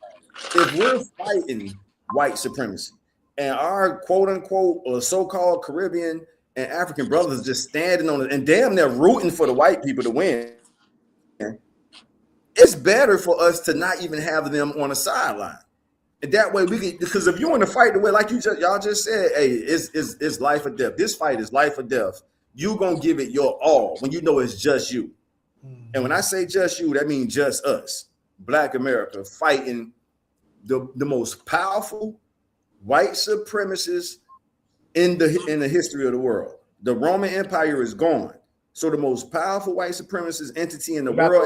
if we're fighting white supremacy and our quote unquote or so-called Caribbean and African brothers just standing on it and damn near rooting for the white people to win, it's better for us to not even have them on the sideline. And that way we can, because if you want to fight the way, like y'all just said, hey, it's life or death. This fight is life or death. You gonna give it your all when you know it's just you. And when I say just you, that means just us, Black America, fighting the most powerful white supremacists in the history of the world. The Roman Empire is gone. So the most powerful white supremacist entity in the world.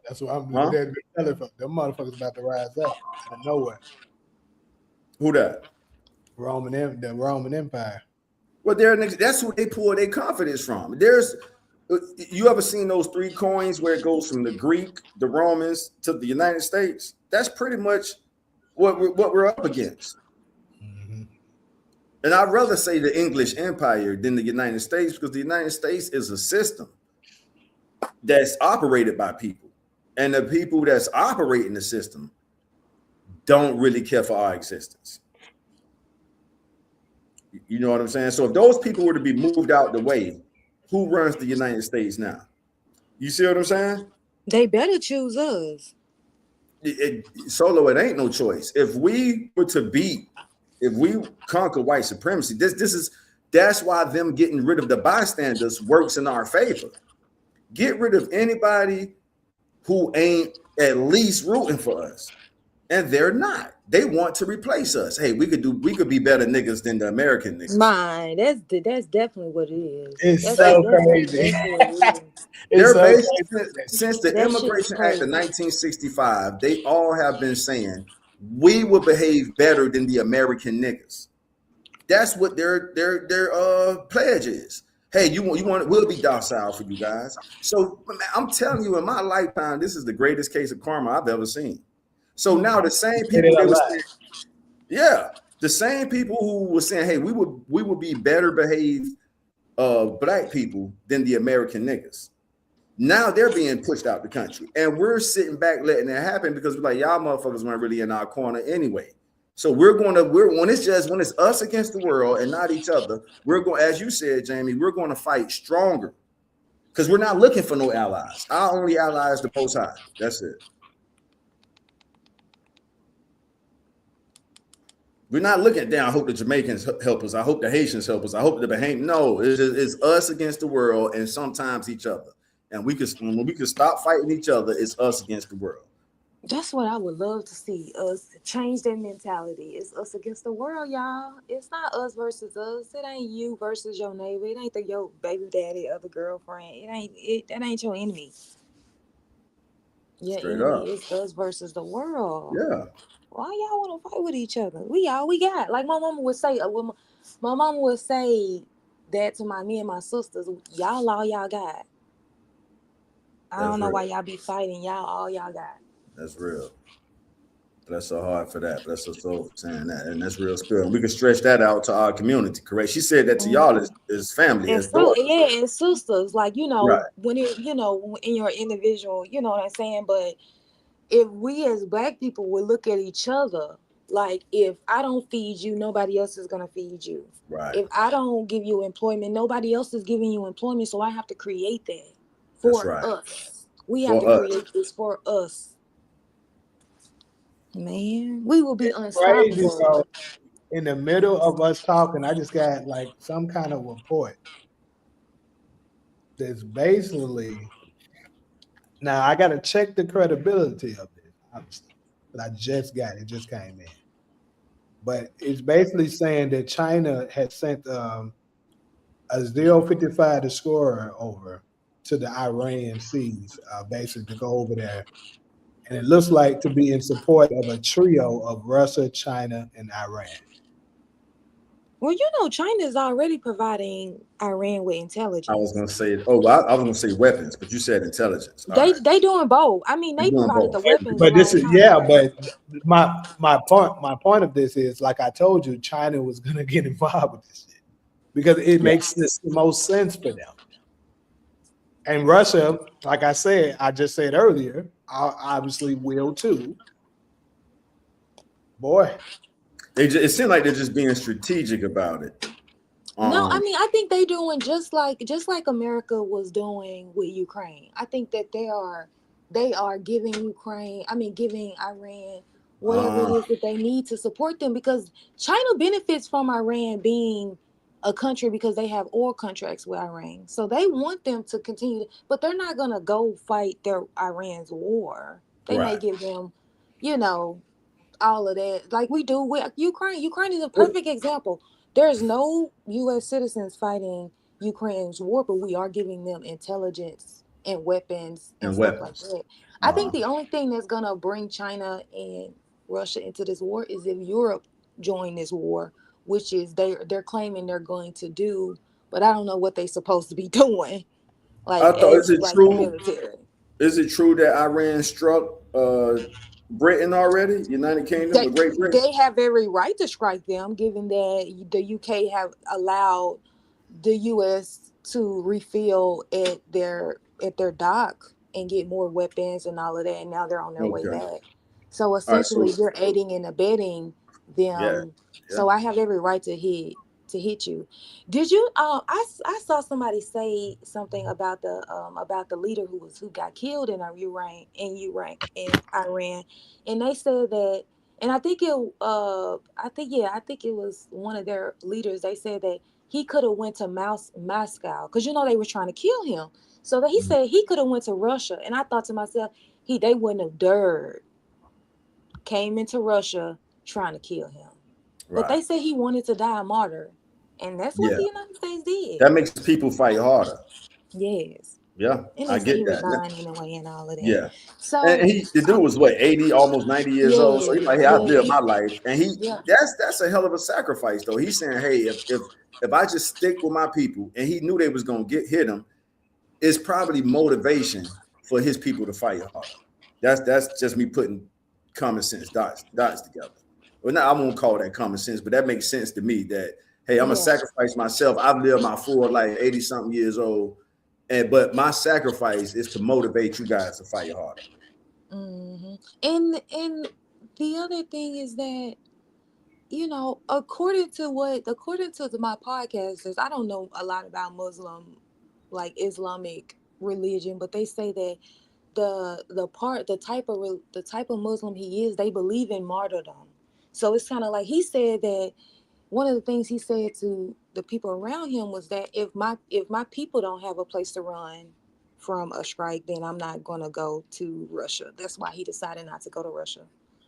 That's what I'm telling them. Them motherfuckers about to rise up out of nowhere. Who that? The Roman Empire. Well, that's who they pull their confidence from. You ever seen those three coins where it goes from the Greek, the Romans to the United States? That's pretty much what we're up against. And I'd rather say the English Empire than the United States because the United States is a system that's operated by people. And the people that's operating the system don't really care for our existence. You know what I'm saying? So if those people were to be moved out the way, who runs the United States now? You see what I'm saying? They better choose us. Solo, it ain't no choice. If we were to beat, if we conquer white supremacy, that's why them getting rid of the bystanders works in our favor. Get rid of anybody who ain't at least rooting for us. And they're not. They want to replace us. Hey, we could be better niggas than the American niggas. Mine. That's definitely what it is. It's so crazy. Exactly what it is. It's so Since the That shit is Immigration Act of crazy. 1965, they all have been saying we will behave better than the American niggas. That's what their pledge is. Hey, you want we'll be docile for you guys. So I'm telling you, in my lifetime, this is the greatest case of karma I've ever seen. So now the same people they were saying, yeah, the same people who were saying, hey, we would be better behaved black people than the American niggas. Now they're being pushed out the country, and we're sitting back letting it happen because we're like, y'all motherfuckers weren't really in our corner anyway. So when it's us against the world and not each other, we're going, as you said, Jamie, we're going to fight stronger because we're not looking for no allies. Our only ally is the Most High. That's it. We're not looking down. I hope the Jamaicans help us. I hope the Haitians help us. I hope the Bahamians. No, it's us against the world and sometimes each other. And when we can stop fighting each other, it's us against the world. That's what I would love to see, us change that mentality. It's us against the world, y'all. It's not us versus us. It ain't you versus your neighbor. It ain't your baby daddy or the girlfriend. That ain't your enemy. Your Straight enemy up. is us versus the world. Yeah. Why y'all want to fight with each other? We all we got. Like my mama would say, my mama would say that to me and my sisters. Y'all all y'all got. I don't know why y'all be fighting. Y'all all y'all got. That's real. Bless her heart for that. Bless her soul for saying that. And that's real spirit. And we can stretch that out to our community, correct? She said that to y'all as family, and as daughters. Yeah, and sisters. Like, Right. when it, in your individual, you know what I'm saying? But if we as black people would look at each other, like, if I don't feed you, nobody else is going to feed you. Right. If I don't give you employment, nobody else is giving you employment. So I have to create that for us. We have to create this for us. Man, we will be unstoppable. Crazy. So in the middle of us talking, I just got like some kind of report that's basically, now I got to check the credibility of this, obviously, but I just got it, just came in. But it's basically saying that China had sent a 055 destroyer over to the Iranian seas, basically to go over there. And it looks like to be in support of a trio of Russia, China, and Iran. Well, China is already providing Iran with intelligence. I was going to say, I was going to say weapons, but you said intelligence. They doing both. I mean, they provided the weapons. But this is, but my point of this is, like I told you, China was going to get involved with this shit because it makes the most sense for them. And Russia, like I just said earlier, obviously will too. Boy. It seemed like they're just being strategic about it. No, I mean, I think they doing just like America was doing with Ukraine. I think that they are giving giving Iran whatever it is that they need to support them, because China benefits from Iran being a country because they have oil contracts with Iran. So they want them to continue, but they're not going to go fight Iran's war. They may give them, all of that, like we do with Ukraine. Ukraine is a perfect example. There's no U.S. citizens fighting Ukraine's war, but we are giving them intelligence and weapons and stuff like that. I think the only thing that's gonna bring China and Russia into this war is if Europe join this war, which is they're claiming they're going to do, but I don't know what they're supposed to be doing. Like, is it true? Military. Is it true that Iran struck Britain already? United Kingdom, or Great Britain? They have every right to strike them, given that the UK have allowed the US to refill at their dock and get more weapons and all of that, and now they're on their way back. So essentially, you're aiding and abetting them. Yeah. So I have every right to hit to hit you. Did you? I saw somebody say something about the leader who got killed in Iran, and they said that, and I think it was one of their leaders. They said that he could have went to Moscow because they were trying to kill him. So that he Mhm. said he could have went to Russia, and I thought to myself, they wouldn't have dared came into Russia trying to kill him. But Right. they say he wanted to die a martyr. And that's what Yeah. the United States did. That makes people fight harder. Yes. Yeah, And I they say get he was that. dying anyway and all of that. Yeah. And So, the dude was what, 80, almost 90 years old. So he's like, hey, I've lived yeah, my life. And yeah, that's a hell of a sacrifice though. He's saying, hey, if I just stick with my people, and he knew they was gonna hit him, it's probably motivation for his people to fight harder. That's just me putting common sense dots together. Well, now I won't call that common sense, but that makes sense to me that, hey, I'm gonna yeah. sacrifice myself. I've lived my full life, 80 something years old. But my sacrifice is to motivate you guys to fight harder. hmm And the other thing is that, according to my podcasters, I don't know a lot about like Islamic religion, but they say that the type of Muslim he is, they believe in martyrdom. So it's kind of like he said that one of the things he said to the people around him was that if my people don't have a place to run from a strike, then I'm not gonna go to Russia. That's why he decided not to go to Russia.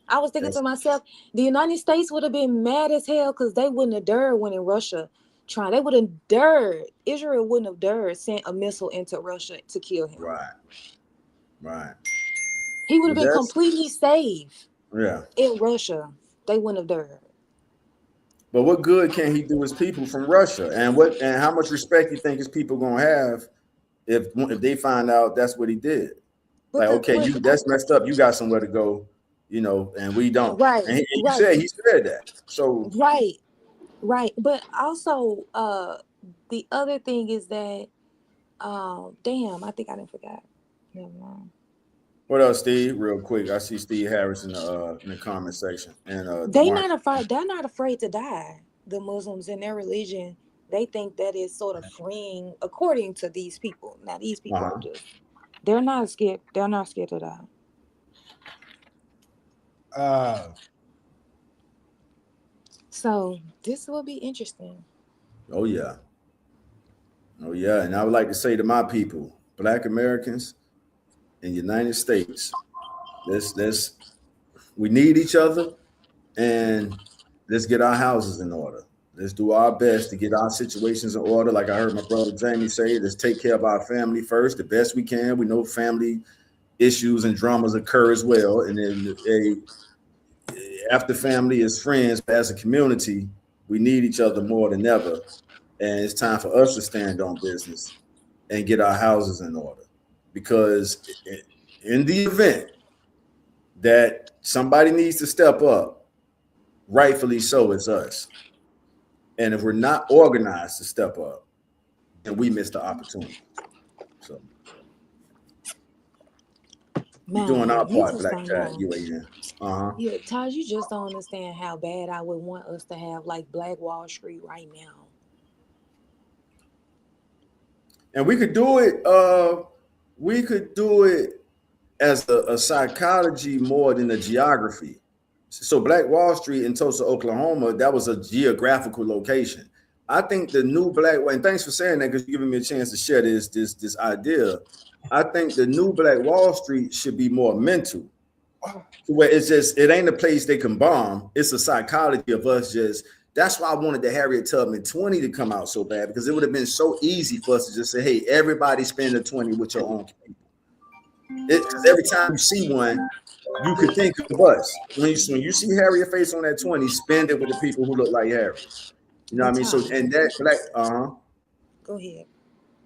I was thinking to That's myself, the United States would have been mad as hell because they wouldn't have dared when in Russia trying. They would have dared. Israel wouldn't have dared sent a missile into Russia to kill him. right, right. He would have But been that's completely safe yeah. in Russia. They wouldn't have dared. But what good can he do his people from Russia? And how much respect you think his people gonna have if they find out that's what he did? But Like, the okay, but that's messed up. You got somewhere to go, and we don't. right, And right, he said that. So right, right. But also, the other thing is that, damn, I think I didn't forgot. Never mind. what else, Steve? Real quick, I see Steve Harris in the comment section and They Mark. not afraid. They're not afraid to die. The Muslims in their religion, they think that is sort of freeing, according to these people. Now, these people are Uh-huh. just. They're not scared. They're not scared to die. Uh, So this will be interesting. Oh yeah, oh yeah. And I would like to say to my people, Black Americans in the United States, let's we need each other, and let's get our houses in order. Let's do our best to get our situations in order. Like I heard my brother Jamie say, let's take care of our family first, the best we can. We know family issues and dramas occur as well, and then after family is friends, but as a community, we need each other more than ever. And it's time for us to stand on business and get our houses in order. Because in the event that somebody needs to step up, rightfully so, it's us. And if we're not organized to step up, then we miss the opportunity. So we're doing Man, our you part, just Black don't Cat know. UAN. Uh-huh. Yeah, Taj, you just don't understand how bad I would want us to have like Black Wall Street right now. And we could do it as a psychology more than a geography. So Black Wall Street in Tulsa, Oklahoma, that was a geographical location. I think the new Black, and thanks for saying that because you're giving me a chance to share this idea. I think the new Black Wall Street should be more mental, where it ain't a place they can bomb. It's a psychology of us just. That's why I wanted the Harriet Tubman 20 to come out so bad, because it would have been so easy for us to just say, hey, everybody spend a 20 with your own people. Because every time you see one, you could think of us. When you see Harriet face on that 20, spend it with the people who look like Harry. You know what But I mean? So, Taj, and that Black, go ahead.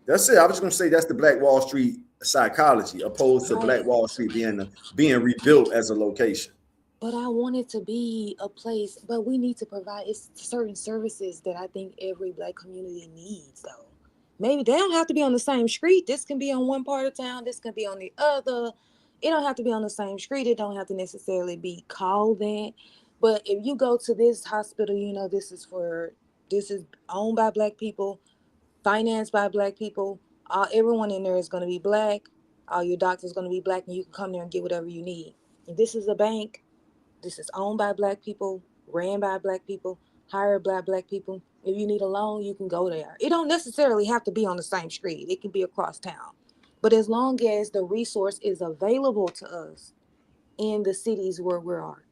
that's it. I was just gonna say that's the Black Wall Street psychology, opposed to Black Right. Wall Street being rebuilt as a location. But I want it to be a place, but we need to provide it's certain services that I think every Black community needs though. Maybe they don't have to be on the same street. This can be on one part of town, this can be on the other. It don't have to be on the same street. It don't have to necessarily be called that. But if you go to this hospital, this is for This is owned by black people, financed by black people. Everyone in there is going to be black. All your doctors going to be black, and you can come there and get whatever you need. And this is a bank. This is owned by black people, ran by black people, hired by black people. If you need a loan, you can go there. It don't necessarily have to be on the same street. It can be across town. But as long as the resource is available to us in the cities where we are.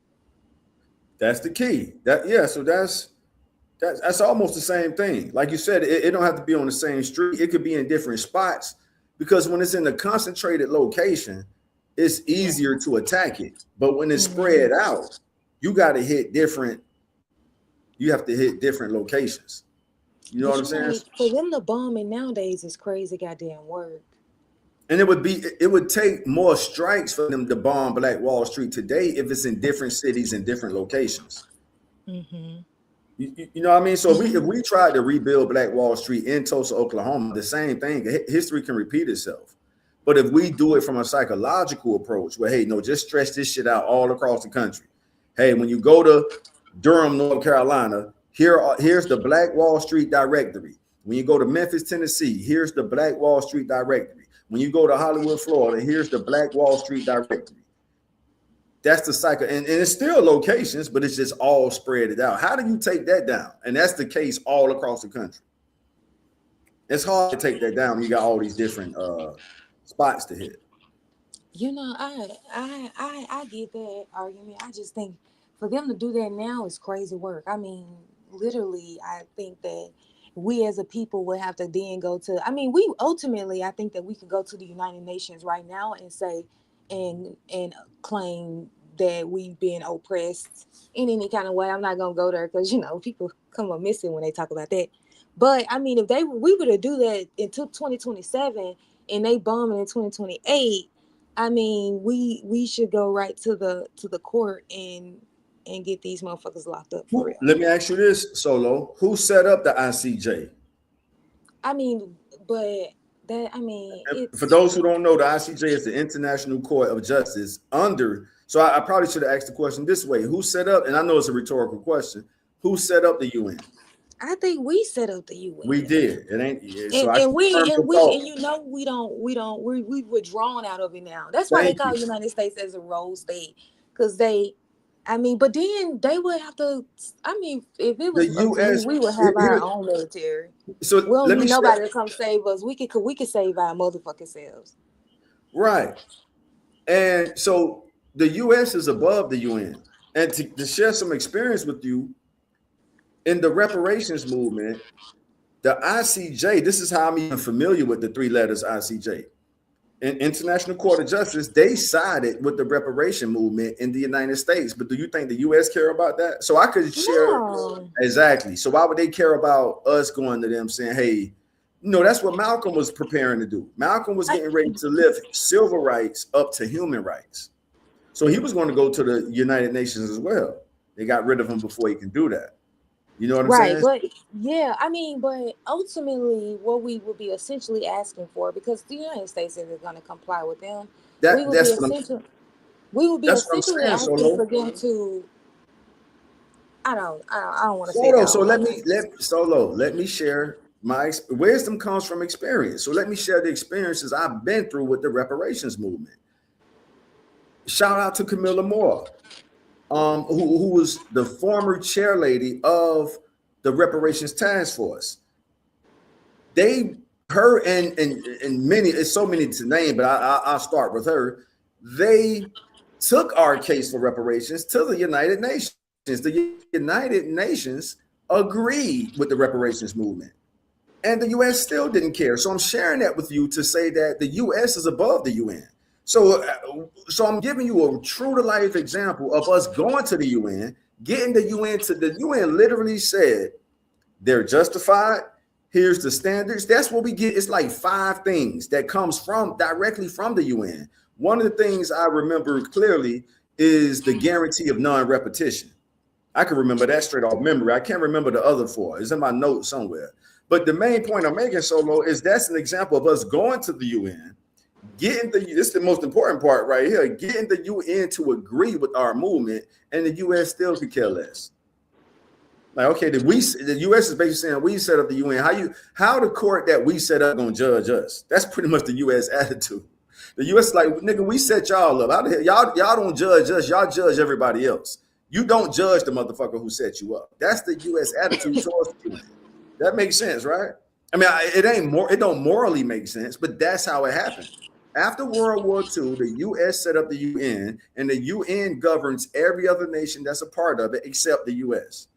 That's the key. So that's almost the same thing. Like you said, it don't have to be on the same street. It could be in different spots, because when it's in a concentrated location, it's easier to attack it. But when it's spread out, you got to hit different. You have to hit different locations. You know what I'm saying? For them to bomb it nowadays is crazy goddamn work. And it would take more strikes for them to bomb Black Wall Street today if it's in different cities and different locations. You know what I mean? So if we tried to rebuild Black Wall Street in Tulsa, Oklahoma, the same thing. History can repeat itself. But if we do it from a psychological approach, where, hey, no, just stretch this shit out all across the country. Hey, when you go to Durham, North Carolina, here's the Black Wall Street directory. When you go to Memphis, Tennessee, here's the Black Wall Street directory. When you go to Hollywood, Florida, here's the Black Wall Street directory. That's the cycle. And it's still locations, but it's just all spread out. How do you take that down? And that's the case all across the country. It's hard to take that down when you got all these different spots to hit. You know, I get that argument. I just think for them to do that now is crazy work. I mean, literally, I think that we as a people would have to then go to, I think that we could go to the United Nations right now and say, and claim that we've been oppressed in any kind of way. I'm not going to go there because, people come up missing when they talk about that. But I mean, if we were to do that until 2027 and they bomb it in 2028, I mean, we should go right to the court and get these motherfuckers locked up for real. Let me ask you this, Solo. Who set up the ICJ? I mean, it's, for those who don't know, the ICJ is the International Court of Justice so I probably should have asked the question this way. Who set up, and I know it's a rhetorical question, who set up the UN? I think we set up the UN. We did. It ain't. We've withdrawn out of it now. That's why they call the United States as a rogue state, because but then they would have to. I mean, if it was the US, we would have our own military. So we don't need nobody to come save us. We could save our motherfucking selves. Right. And so the US is above the UN. And to share some experience with you, in the reparations movement, the ICJ, this is how I'm even familiar with the three letters ICJ. In International Court of Justice, they sided with the reparation movement in the United States. But do you think the US care about that? So I could share exactly. So why would they care about us going to them saying, hey, that's what Malcolm was preparing to do. Malcolm was getting ready to lift civil rights up to human rights. So he was going to go to the United Nations as well. They got rid of him before he can do that. You know what I'm saying? Right, but ultimately what we would be essentially asking for, because the United States isn't going to comply with them, we would be essentially asking for them to, I don't want to say that. Let me share my wisdom comes from experience. So let me share the experiences I've been through with the reparations movement. Shout out to Camilla Moore. Who was the former chairlady of the reparations task force. Her and many, it's so many to name, but I'll start with her. They took our case for reparations to the United Nations. The United Nations agreed with the reparations movement, and the US still didn't care. So I'm sharing that with you to say that the US is above the UN. So I'm giving you a true to life example of us going to the UN, getting the UN literally said they're justified. Here's the standards. That's what we get. It's like 5 things that comes directly from the UN. One of the things I remember clearly is the guarantee of non-repetition. I can remember that straight off memory. I can't remember the other 4. It's in my notes somewhere. But the main point I'm making, Solo, is that's an example of us going to the UN, this is the most important part right here, getting the UN to agree with our movement, and the US still could care less. Like, okay, the U.S. is basically saying we set up the UN. How the court that we set up gonna judge us? That's pretty much the U.S. attitude. The U.S. is like, nigga, we set y'all up. How the hell y'all don't judge us? Y'all judge everybody else. You don't judge the motherfucker who set you up. That's the U.S. attitude towards the UN. That makes sense, right? I mean, it don't morally make sense, but that's how it happened. After World War II, the U.S. set up the UN, and the UN governs every other nation that's a part of it except the U.S.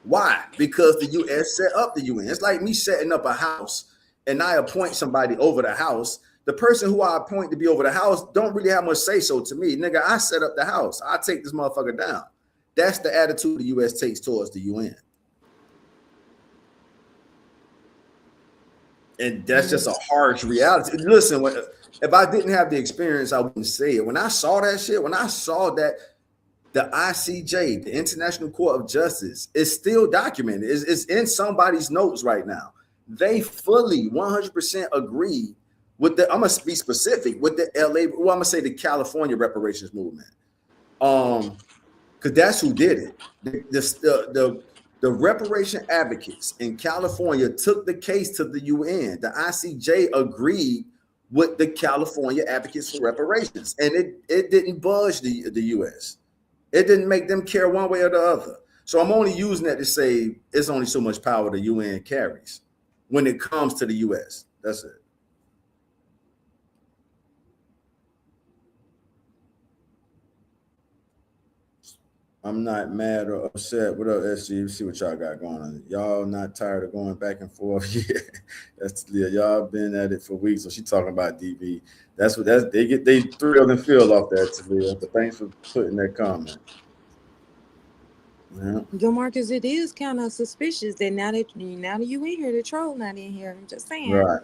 Why? Because the U.S. set up the UN. It's like me setting up a house and I appoint somebody over the house. The person who I appoint to be over the house don't really have much say so to me. Nigga, I set up the house. I take this motherfucker down. That's the attitude the U.S. takes towards the UN. And that's just a harsh reality. Listen, if I didn't have the experience, I wouldn't say it. When I saw that shit, when I saw that the ICJ, the International Court of Justice, is still documented. It's in somebody's notes right now. They fully 100% agree with I'm gonna be specific with the LA. Well, I'm gonna say the California reparations movement, because that's who did it. The reparation advocates in California took the case to the UN. The ICJ agreed with the California advocates for reparations, and it didn't budge the US. It didn't make them care one way or the other. So I'm only using that to say it's only so much power the UN carries when it comes to the US. That's it. I'm not mad or upset. What up, SG? See what y'all got going on. Y'all not tired of going back and forth? Yeah, that's y'all been at it for weeks. So she talking about DB. They thrill and feel off that, Talia. But thanks for putting that comment. Yeah. Marcus, it is kind of suspicious that now that you in here, the troll not in here. I'm just saying. Right.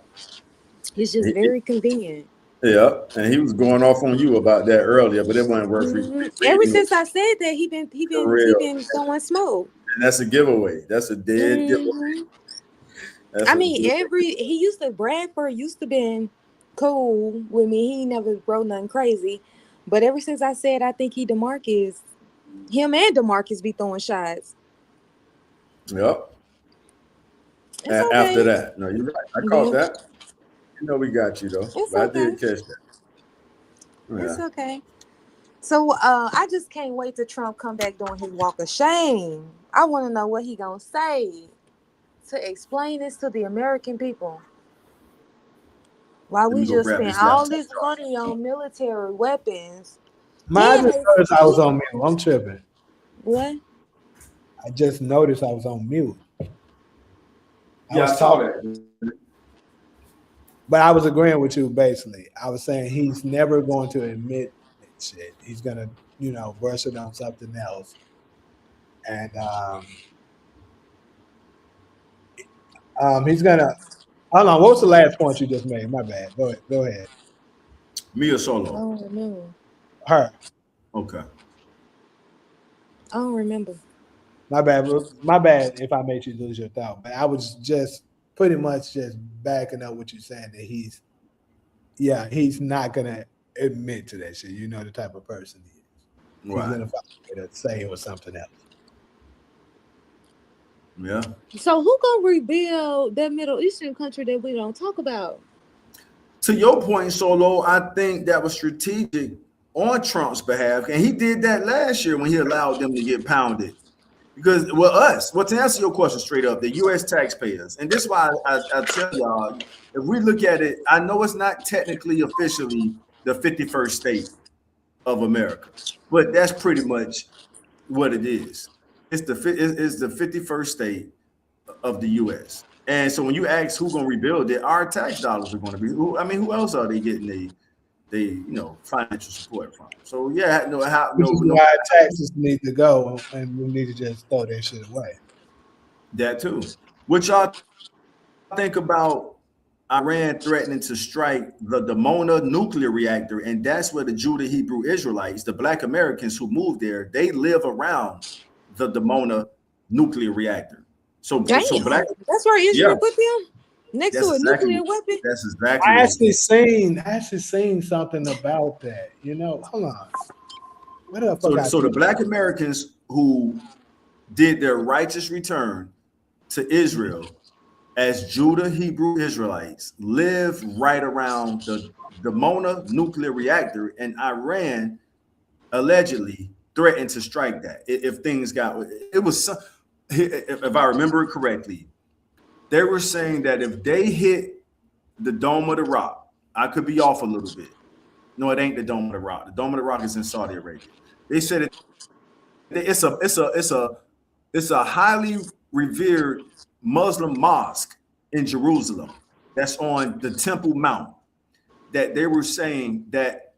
It's just very convenient. Yeah, and he was going off on you about that earlier, but it wasn't worth Ever since I said that, he been throwing smoke. And that's a giveaway. That's a dead giveaway. Bradford used to been cool with me. He never wrote nothing crazy, but ever since I said I think DeMarcus, him and DeMarcus be throwing shots. Yep. And after that, no, you're right. I caught that. You know we got you though. I did catch that. Yeah. It's okay. So I just can't wait till Trump come back doing his walk of shame. I want to know what he gonna say to explain this to the American people. Why we just spend all this money on military weapons. I just noticed I was on mute. I'm tripping. What? I just noticed I was on mute. I saw that. But I was agreeing with you basically. I was saying he's never going to admit that shit. He's gonna, brush it on something else. And he's gonna. Hold on. What was the last point you just made? My bad. Go ahead. Me or Solo? I don't remember. Her. Okay. I don't remember. My bad if I made you lose your thought. But I was just pretty much just backing up what you're saying, that he's not gonna admit to that shit. You know the type of person he is. Right. He's gonna find a way to say it was something else. Yeah. So who gonna rebuild that Middle Eastern country that we don't talk about? To your point, Solo, I think that was strategic on Trump's behalf, and he did that last year when he allowed them to get pounded. Because to answer your question straight up, the U.S. taxpayers, and this is why I tell y'all, if we look at it, I know it's not technically officially the 51st state of America, but that's pretty much what it is. It's the 51st state of the U.S. And so when you ask who's going to rebuild it, our tax dollars are going to be. Who else are they getting financial support from? So yeah, why taxes need to go, and we need to just throw that shit away. That too. What y'all think about Iran threatening to strike the Dimona nuclear reactor? And that's where the Judah Hebrew Israelites, the Black Americans who moved there, they live around the Dimona nuclear reactor. So black. That's where Israel put them next to a nuclear weapon. That's exactly. I actually seen something about that. Hold on. What the fuck? So the Black Americans who did their righteous return to Israel as Judah Hebrew Israelites lived right around the Dimona nuclear reactor, and Iran allegedly threatened to strike that if things got. It was, if I remember it correctly, they were saying that if they hit the Dome of the Rock, I could be off a little bit. No, it ain't the Dome of the Rock. The Dome of the Rock is in Saudi Arabia. They said it's a highly revered Muslim mosque in Jerusalem that's on the Temple Mount, that they were saying that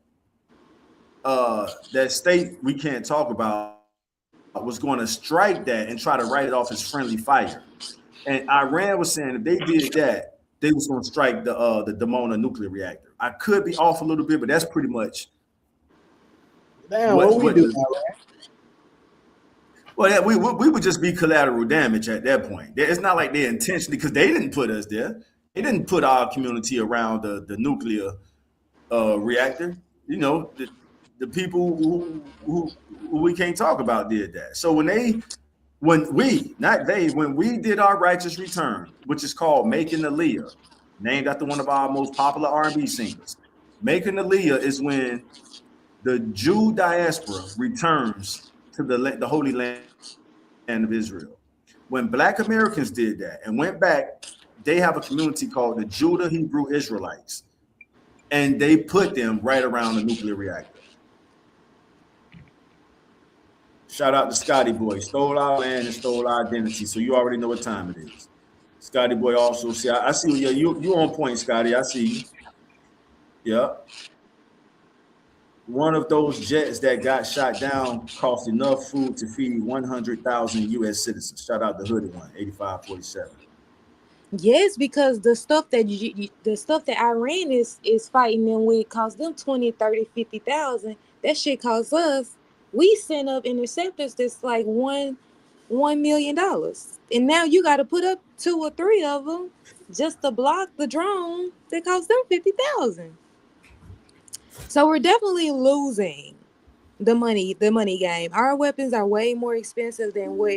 that state we can't talk about was going to strike that and try to write it off as friendly fire. And Iran was saying if they did that, they was going to strike the Dimona nuclear reactor. I could be off a little bit, but that's pretty much. Damn, what we do now, right? Well, yeah, we would just be collateral damage at that point. It's not like they intentionally, because they didn't put us there. They didn't put our community around the nuclear reactor. You know, the people who we can't talk about did that. So when we did our righteous return, which is called Making Aliyah, named after one of our most popular R&B singers. Making Aliyah is when the Jew diaspora returns to the Holy Land of Israel. When Black Americans did that and went back, they have a community called the Judah Hebrew Israelites, and they put them right around the nuclear reactor. Shout out to Scotty Boy. Stole our land and stole our identity. So you already know what time it is. Scotty Boy also, see, I see you on point, Scotty. I see you. Yeah. One of those jets that got shot down cost enough food to feed 100,000 U.S. citizens. Shout out the hooded one, 8547. Yes, because the stuff that Iran is fighting them with cost them 20, 30, 50,000. That shit costs us. We send up interceptors that's like $1 million, and now you got to put up 2 or 3 of them just to block the drone that cost them 50,000. So we're definitely losing the money game. Our weapons are way more expensive than what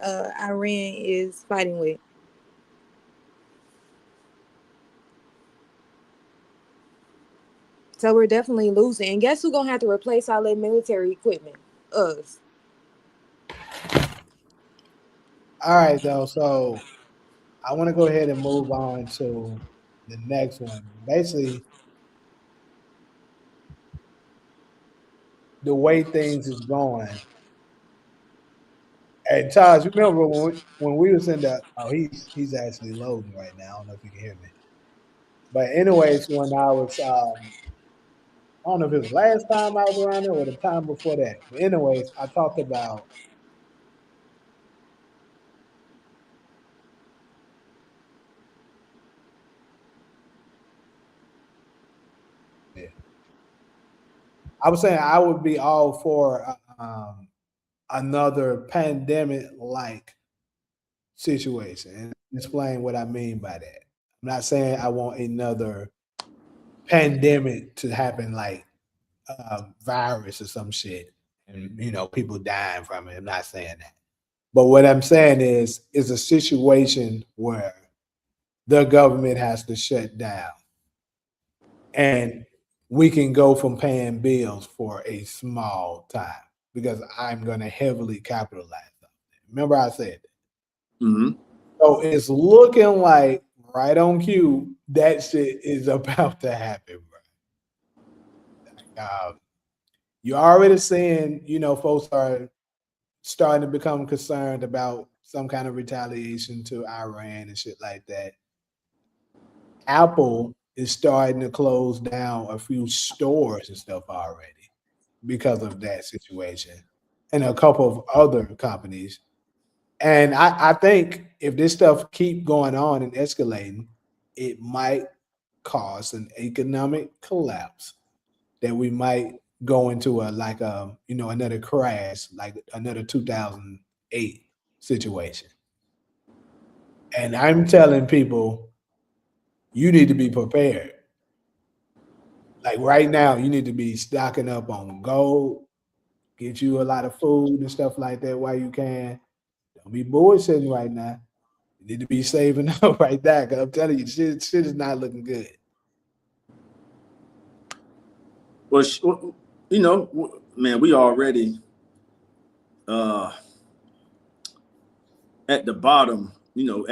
Iran is fighting with. So we're definitely losing. And guess who's gonna have to replace all that military equipment? Us. All right, though. So I want to go ahead and move on to the next one. Basically, the way things is going. And Charles, you remember when we was in the he's actually loading right now. I don't know if you can hear me. But anyways, when I was I don't know if it was last time I was around there or the time before that. But anyways, I talked about I was saying I would be all for another pandemic like situation, and explain what I mean by that. I'm not saying I want another pandemic to happen like virus or some shit, and people dying from it. I'm not saying that, but what I'm saying is a situation where the government has to shut down, and we can go from paying bills for a small time because I'm going to heavily capitalize on it. Remember I said that. Mm-hmm. So it's looking like right on cue that shit is about to happen, bro. You're already seeing, folks are starting to become concerned about some kind of retaliation to Iran and shit like that. Apple is starting to close down a few stores and stuff already because of that situation, and a couple of other companies. And I think if this stuff keep going on and escalating, it might cause an economic collapse that we might go into another crash, like another 2008 situation. And I'm telling people, you need to be prepared. Like right now, you need to be stocking up on gold, get you a lot of food and stuff like that while you can. Don't be bullshitting right now. You need to be saving up right now. Cause I'm telling you, shit is not looking good. Well, you know, man, we already at the bottom. You know,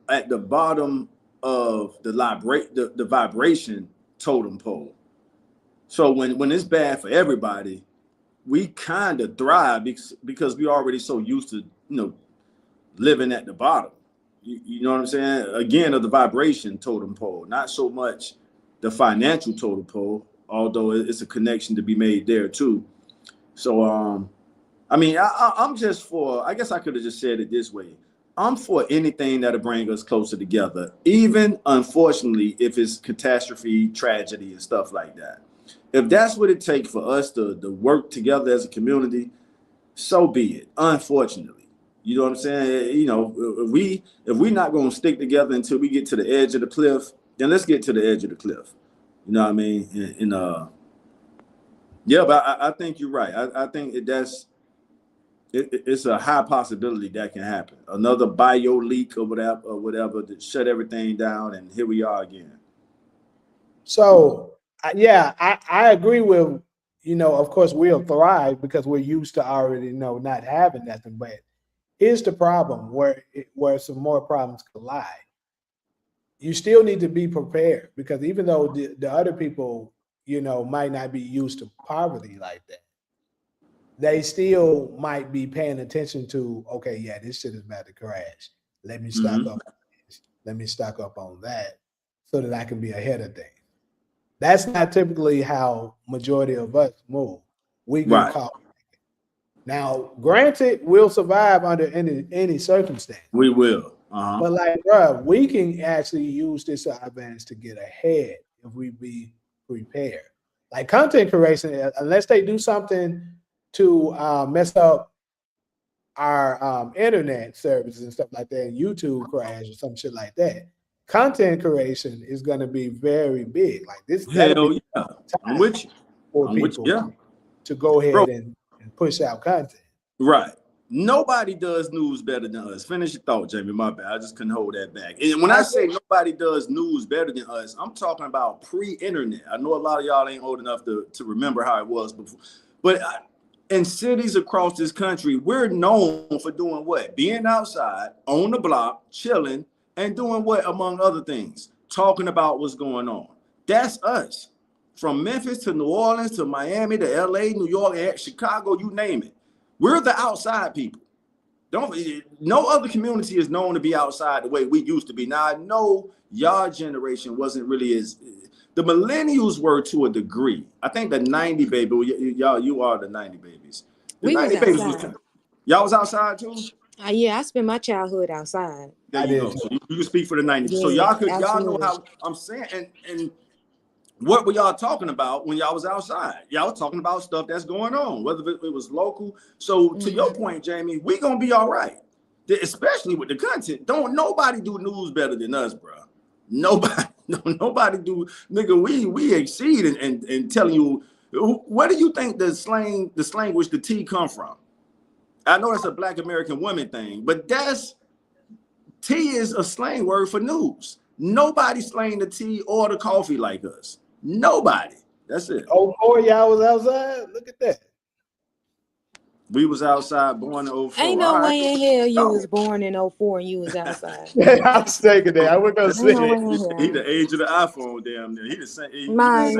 at the bottom of the vibration totem pole. So when it's bad for everybody, we kind of thrive because we already so used to, you know, living at the bottom. You know what I'm saying? Again, of the vibration totem pole, not so much the financial totem pole, although it's a connection to be made there too. So, I mean, I'm just for, I guess I could have just said it this way. I'm for anything that'll bring us closer together, even unfortunately, if it's catastrophe, tragedy, and stuff like that. If that's what it takes for us to work together as a community, so be it. Unfortunately, you know what I'm saying? You know, if we not gonna stick together until we get to the edge of the cliff, then let's get to the edge of the cliff. You know what I mean? Yeah, but I think you're right. I think it's a high possibility that can happen. Another bio leak or whatever to shut everything down, and here we are again. So yeah, I agree with, you know, of course we'll thrive because we're used to already, you know, not having nothing. But here's the problem where some more problems collide. You still need to be prepared because even though the other people, you know, might not be used to poverty like that, they still might be paying attention to, okay, yeah, this shit is about to crash. Let me stock up on this. Let me stock up on that so that I can be ahead of things. That's not typically how majority of us move. We get Right. caught. Now, granted, we'll survive under any circumstance. We will. Uh-huh. But like, bro, we can actually use this advantage to get ahead if we be prepared. Like content creation, unless they do something to mess up our internet services and stuff like that, and YouTube crash or some shit like that, content creation is going to be very big. Like this, hell yeah, I'm with you. For people to go ahead and push out content. Right. Nobody does news better than us. Finish your thought, Jamie. My bad. I just couldn't hold that back. And when I say nobody does news better than us, I'm talking about pre-internet. I know a lot of y'all ain't old enough to remember how it was before. But in cities across this country, we're known for doing what? Being outside, on the block, chilling, and doing what, among other things? Talking about what's going on. That's us. From Memphis to New Orleans to Miami to LA, New York, Chicago, you name it. We're the outside people. No other community is known to be outside the way we used to be. Now, I know y'all generation wasn't really as, the millennials were to a degree. I think the 90 baby, you are the 90 babies. The 90 babies was, y'all was outside too? Yeah, I spent my childhood outside. There you go. So you can speak for the 90s. Yeah, so y'all know how I'm saying, and what were y'all talking about when y'all was outside? Y'all was talking about stuff that's going on, whether it was local. So to your point, Jamie, we gonna be all right, especially with the content. Don't nobody do news better than us, bro. Nobody do, nigga. We exceed in telling you. Where do you think the slang with the T come from? I know it's a Black American woman thing, but T is a slang word for news. Nobody slang the tea or the coffee like us. Nobody. That's it. Oh, 4 y'all was outside. Look at that. We was outside born in 04. Ain't no way in hell you was born in 04 and you was outside. I was thinking that. I was gonna say he the age of the iPhone, damn near. He the same. I'm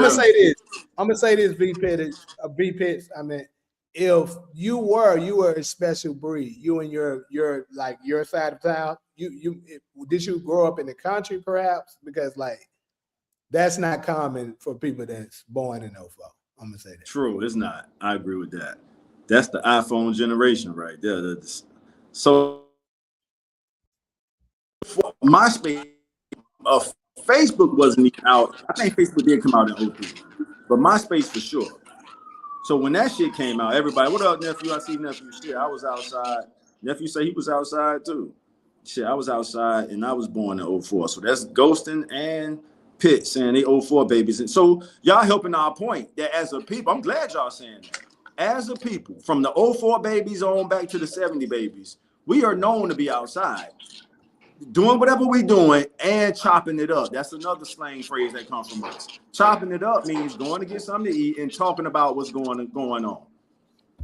gonna say this. B Pitts. I mean, if you were a special breed, you and your like your side of town, did you grow up in the country perhaps? Because like that's not common for people that's born in 04. I'm gonna say that. True, it's not. I agree with that. That's the iPhone generation right there. So MySpace, Facebook wasn't even out. I think Facebook did come out in 03, but MySpace for sure. So when that shit came out, everybody, what up, nephew? I see nephew. Shit, I was outside. Nephew say he was outside too. Shit, I was outside and I was born in 04. So that's Ghostin and Pitt saying they 04 babies. And so y'all helping our point that as a people, I'm glad y'all saying that. as a people, from the 04 babies on back to the 70 babies, we are known to be outside doing whatever we're doing and chopping it up. That's another slang phrase that comes from us. Chopping it up means going to get something to eat and talking about what's going on.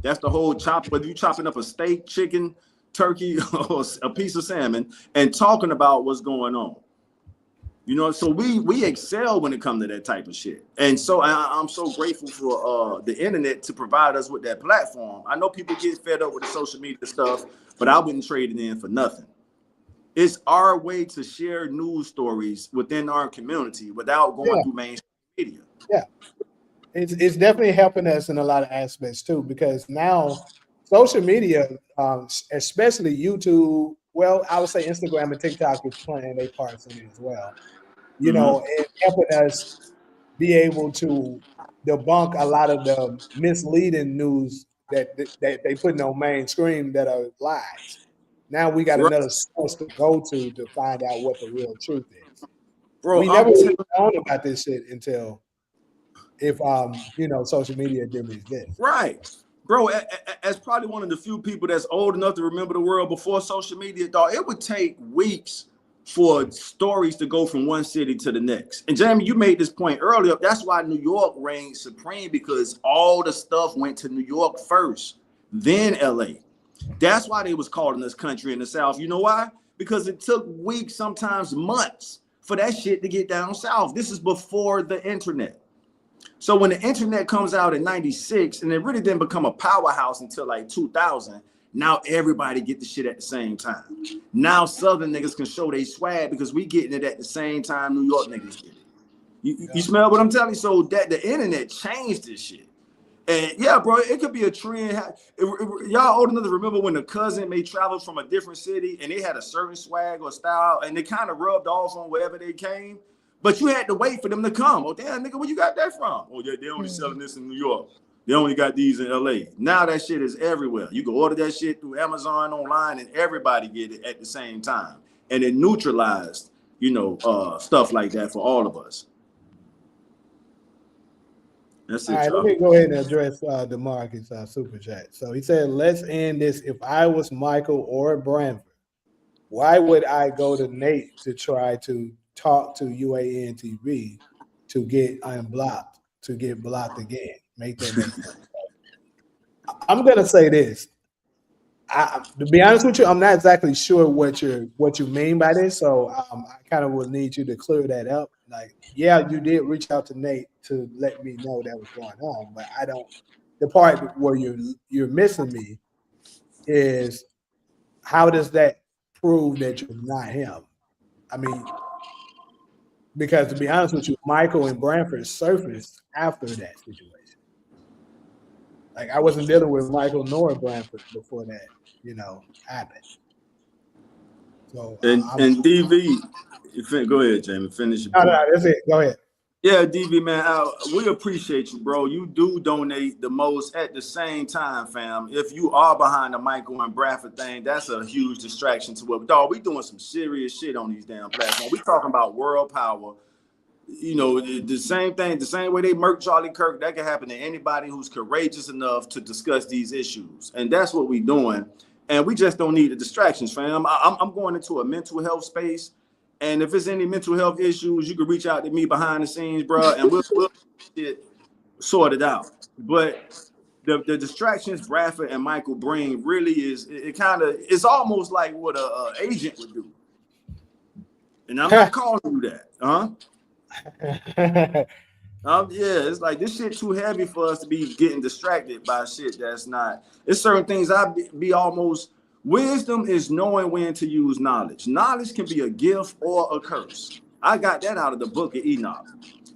That's the whole chop. Whether you're chopping up a steak, chicken, turkey, or a piece of salmon and talking about what's going on. You know, so we excel when it comes to that type of shit. And so I'm so grateful for the internet to provide us with that platform. I know people get fed up with the social media stuff, but I wouldn't trade it in for nothing. It's our way to share news stories within our community without going through mainstream media. Yeah, it's definitely helping us in a lot of aspects too, because now social media, especially YouTube, well, I would say Instagram and TikTok is playing their parts in it as well. You know, and helping us be able to debunk a lot of the misleading news that they putting on mainstream that are lies. Now we got another source to go to find out what the real truth is. Bro, we never would have known about this shit until if you know, social media didn't exist. Right. Bro, as probably one of the few people that's old enough to remember the world before social media, dog, it would take weeks for stories to go from one city to the next. And Jamie, you made this point earlier. That's why New York reigned supreme, because all the stuff went to New York first, then LA. That's why they was calling this country in the South. You know why? Because it took weeks, sometimes months, for that shit to get down south. This is before the internet. So when the internet comes out in 96, and it really didn't become a powerhouse until like 2000, now everybody get the shit at the same time. Now Southern niggas can show they swag because we getting it at the same time New York niggas get it. You smell what I'm telling you? So that the internet changed this shit. And yeah, bro, it could be a trend. Y'all old enough to remember when the cousin may travel from a different city and they had a certain swag or style and they kind of rubbed off on wherever they came, but you had to wait for them to come. Oh, damn, nigga, where you got that from? Oh, yeah, they only selling this in New York. They only got these in LA. Now that shit is everywhere. You can order that shit through Amazon online and everybody get it at the same time. And it neutralized, you know, stuff like that for all of us. That's it, all right, y'all. let me go ahead and address DeMarcus super chat. So he said, let's end this. If I was Michael or Branford, why would I go to Nate to try to talk to UAN TV to get unblocked, to get blocked again? Make that make sense. I'm gonna say this. To be honest with you, I'm not exactly sure what you mean by this. So I kind of will need you to clear that up. Like, yeah, you did reach out to Nate to let me know that was going on, but I don't. The part where you're missing me is how does that prove that you're not him? I mean, because to be honest with you, Michael and Branford surfaced after that situation. Like, I wasn't dealing with Michael nor Branford before that, you know, happened. So and DV, go ahead, Jamie. Finish your point. No, that's it. Go ahead. Yeah, DV, man, we appreciate you, bro. You do donate the most. At the same time, fam, if you are behind the Michael and Bradford thing, that's a huge distraction to what, dog. We doing some serious shit on these damn platforms. We talking about world power. You know, the same thing, the same way they murked Charlie Kirk, that can happen to anybody who's courageous enough to discuss these issues. And that's what we're doing. And we just don't need the distractions, fam. I'm going into a mental health space. And if there's any mental health issues, you can reach out to me behind the scenes, bro, and we'll get sorted out. But the distractions Bradford and Michael bring really is, it's almost like what a agent would do. And I'm not calling you that, yeah, it's like this shit too heavy for us to be getting distracted by shit that's not. It's certain things be almost. Wisdom is knowing when to use knowledge. Knowledge can be a gift or a curse. I got that out of the book of Enoch.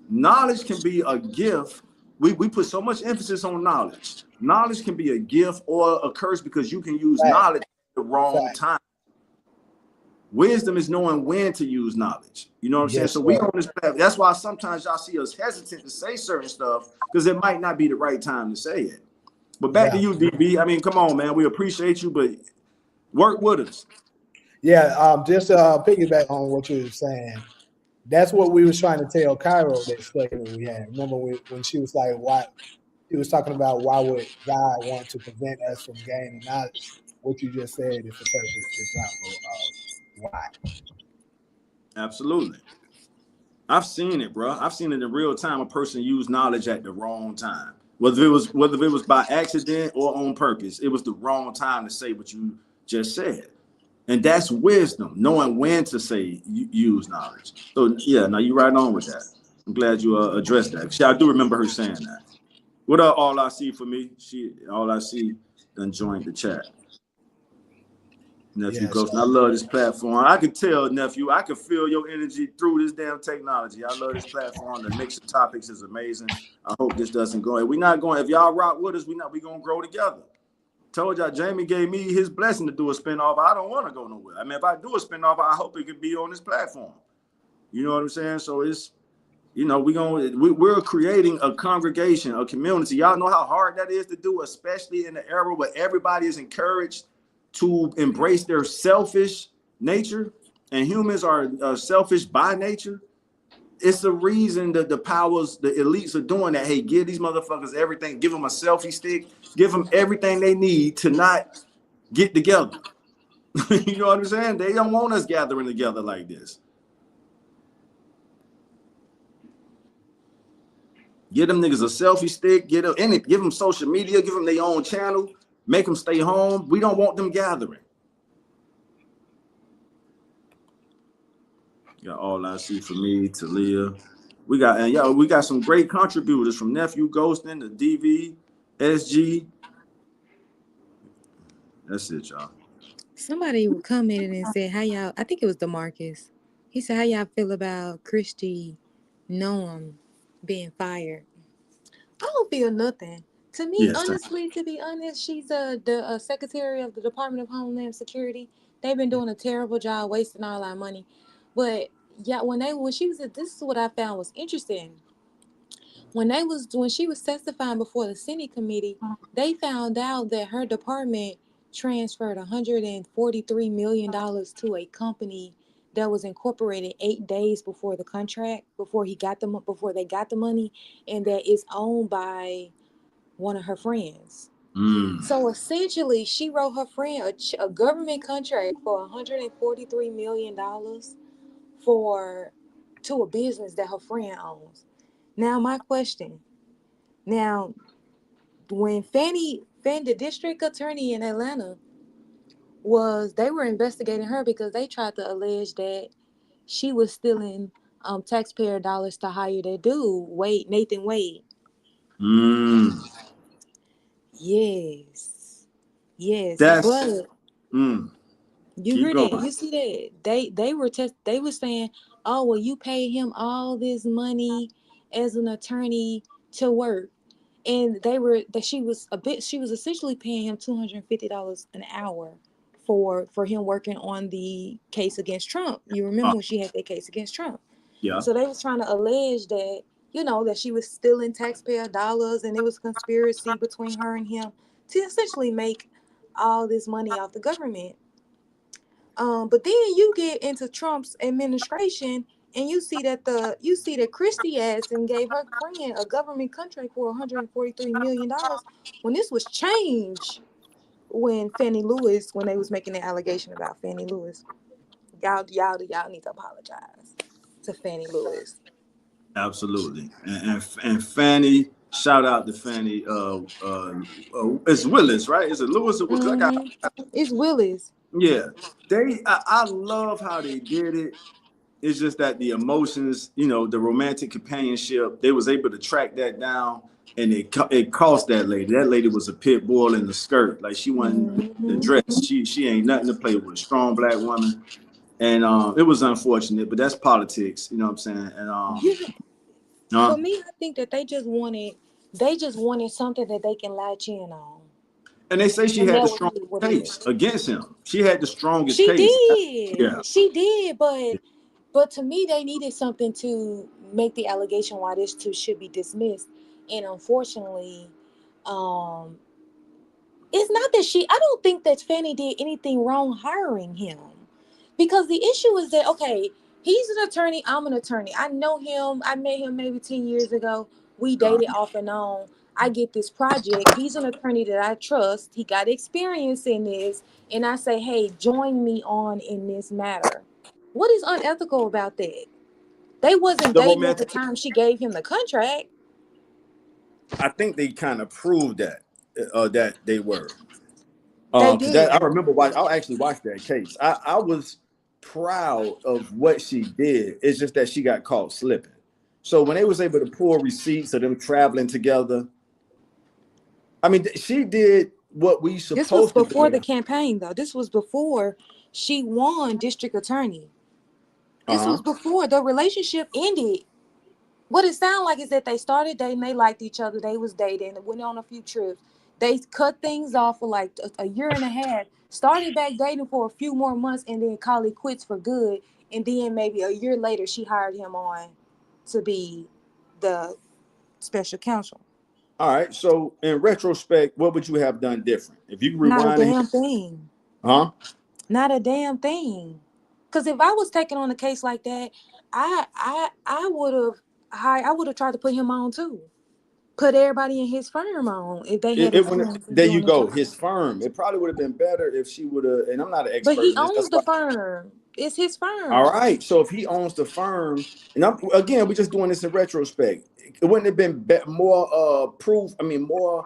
Knowledge can be a gift. We put so much emphasis on knowledge. Knowledge can be a gift or a curse because you can use knowledge at the wrong time. Wisdom is knowing when to use knowledge. You know what I'm saying? So we on this path. That's why sometimes y'all see us hesitant to say certain stuff because it might not be the right time to say it. But back to you, DB. I mean, come on, man. We appreciate you, but work with us. Yeah, just piggyback on what you were saying. That's what we was trying to tell Cairo that statement we had. Remember when she was like, "Why He was talking about why would God want to prevent us from gaining knowledge. What you just said is the perfect example of why. Absolutely. I've seen it, bro. I've seen it in real time. A person use knowledge at the wrong time, whether it was by accident or on purpose. It was the wrong time to say what you just said, and that's wisdom, knowing when to say use knowledge. So yeah, now you right on with that. I'm glad you addressed that. See, I do remember her saying that. What up, all I see for me? All I see done joined the chat. Nephew Yes. Ghost, and I love this platform. I could tell, nephew, I can feel your energy through this damn technology. I love this platform. The mix of topics is amazing. I hope this doesn't go. We're not going. If y'all rock with us, we gonna grow together. Told y'all, Jamie gave me his blessing to do a spinoff. I don't want to go nowhere. I mean, if I do a spinoff, I hope it could be on this platform. You know what I'm saying? So it's, we're creating a congregation, a community. Y'all know how hard that is to do, especially in the era where everybody is encouraged to embrace their selfish nature, and humans are selfish by nature. It's the reason that the powers, the elites are doing that. Hey, give these motherfuckers everything. Give them a selfie stick. Give them everything they need to not get together. You know what I'm saying? They don't want us gathering together like this. Give them niggas a selfie stick. Give them social media. Give them their own channel. Make them stay home. We don't want them gathering. Got all I see for me, Talia. We got some great contributors from Nephew Ghostin to DV, SG. That's it, y'all. Somebody commented and said, "How y'all?" I think it was DeMarcus. He said, "How y'all feel about Christy Noam being fired?" I don't feel nothing. To me, Yes, honestly, to be honest, she's the secretary of the Department of Homeland Security. They've been doing a terrible job, wasting all our money. But yeah, when she was, this is what I found was interesting. When she was testifying before the Senate committee, they found out that her department transferred $143 million to a company that was incorporated 8 days before the contract, before they got the money, and that is owned by one of her friends. So essentially, she wrote her friend a government contract for $143 million to a business that her friend owns. Now, my question. Now, when the district attorney in Atlanta they were investigating her because they tried to allege that she was stealing taxpayer dollars to hire that dude, Nathan Wade. Yes. That's But you keep hear that? going. You see that? They were saying, "Oh, well, you paid him all this money as an attorney to work." And she was essentially paying him $250 an hour for him working on the case against Trump. You remember when she had that case against Trump? Yeah. So they was trying to allege that, that she was stealing taxpayer dollars, and it was a conspiracy between her and him to essentially make all this money off the government. But then you get into Trump's administration, and you see that Christie asked and gave her friend a government contract for $143 million when this was changed when they was making the allegation about Fannie Lewis. Y'all need to apologize to Fannie Lewis. Absolutely. And Fannie, shout out to Fannie. It's Willis, right? Is it Lewis or Willis? It's Willis. Yeah. I love how they did it. It's just that the emotions, the romantic companionship, they was able to track that down, and it cost that lady. That lady was a pit bull in the skirt. Like, she wasn't the dress. She ain't nothing to play with. Strong black woman. And it was unfortunate, but that's politics, you know what I'm saying? And for me, I think that they just wanted something that they can latch in on. And they say she had the strongest case against him. She had the strongest case. She did, but to me, they needed something to make the allegation why this too should be dismissed. And unfortunately, it's not that I don't think that Fannie did anything wrong hiring him. Because the issue is that, okay, he's an attorney, I'm an attorney. I know him. I met him maybe 10 years ago. We dated off and on. I get this project. He's an attorney that I trust. He got experience in this. And I say, hey, join me on in this matter. What is unethical about that? They wasn't The dating at the romantic. time she gave him the contract. I think they kind of proved that they were. They Because I did. remember I actually watched that case. I was proud of what she did. It's just that she got caught slipping. So when they was able to pull receipts of them traveling together, I mean, she did what we This was supposed to before do. the campaign, though. This was before she won district attorney. This Uh-huh. was before the relationship ended. What it sounded like is that they started dating, they liked each other, they was dating, went on a few trips. They cut things off for like a year and a half, started back dating for a few more months, and then called it quits for good. And then maybe a year later, she hired him on to be the special counsel. All right. So in retrospect, what would you have done different? If you Not a rewind it, damn thing. huh? Not a damn thing. Because if I was taking on a case like that, I would have I would have tried to put him on too. Put everybody in his firm on if they had experience in There you doing the go. job. His firm. It probably would have been better if she would have. And I'm not an But expert he in this. That's owns why. the firm. It's his All firm. right. So if he owns the firm, and again, we're just doing this in retrospect. It wouldn't have been more proof. I mean, more.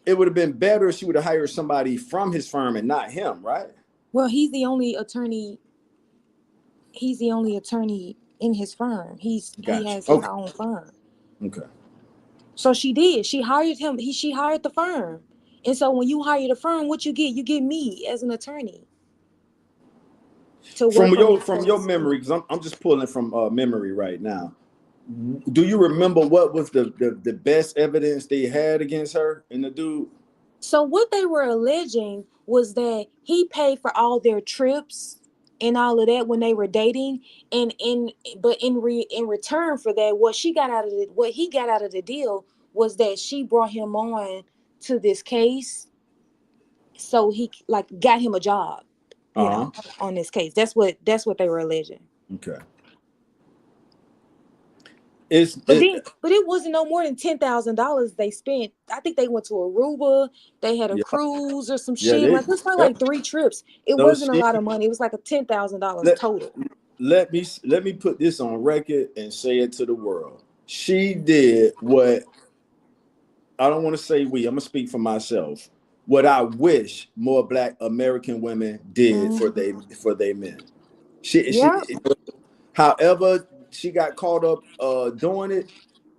It would have been better if she would have hired somebody from his firm and not him, right? Well, he's the only attorney. He's the only attorney in his firm. He Gotcha. has his Okay. own firm. Okay. So she did. She hired him. She hired the firm. And so when you hire the firm, what you get? You get me as an attorney to work on this From your case. memory, because I'm just pulling from memory right now. Do you remember what was the best evidence they had against her and the dude? So what they were alleging was that he paid for all their trips and all of that when they were dating, and in return for that, what he got out of the deal was that she brought him on to this case, so he like got him a job, Uh-huh. on this case. That's what they were alleging. Okay. But it wasn't no more than $10,000 they spent. I think they went to Aruba. They had a Yeah, cruise or some yeah, shit. Like it's probably yeah. like 3 trips. It So wasn't a lot of money. It was like a $10,000 let, total. let me put this on record and say it to the world. She did what I don't want to say I'm gonna speak for myself. What I wish more Black American women did for they men. Yeah. However, she got caught up doing it.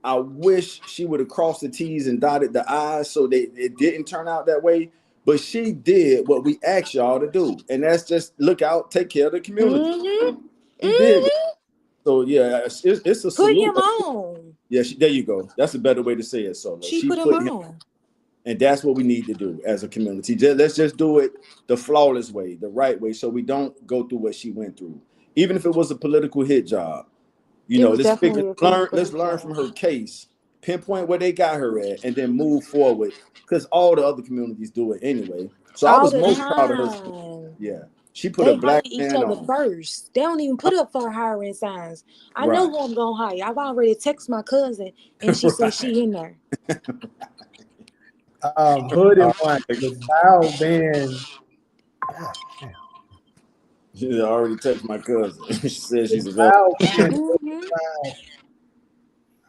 I wish she would have crossed the T's and dotted the I's so that it didn't turn out that way. But she did what we asked y'all to do, and that's just look out, take care of the community. Mm-hmm. She did that. Mm-hmm. So yeah, it's a Put salute. him on. Yeah, there you go. That's a better way to say it. Solo. She She put him put him, on. and that's what we need to do as a community. Let's just do it the flawless way, the right way, so we don't go through what she went through. Even if it was a political hit job, It was definitely a political let's hit learn job. from her case, pinpoint where they got her at, and then move forward. Because all the other communities do it anyway. So I All was the most proud of her. time. Yeah, she put a They Black hire each man other on. first. They don't even put up for hiring signs. I know Right, who I'm gonna hire. I've already texted my cousin, and she said right. she in there. Hood and one without being She already texted my cousin. She said she's available. without being Mm-hmm.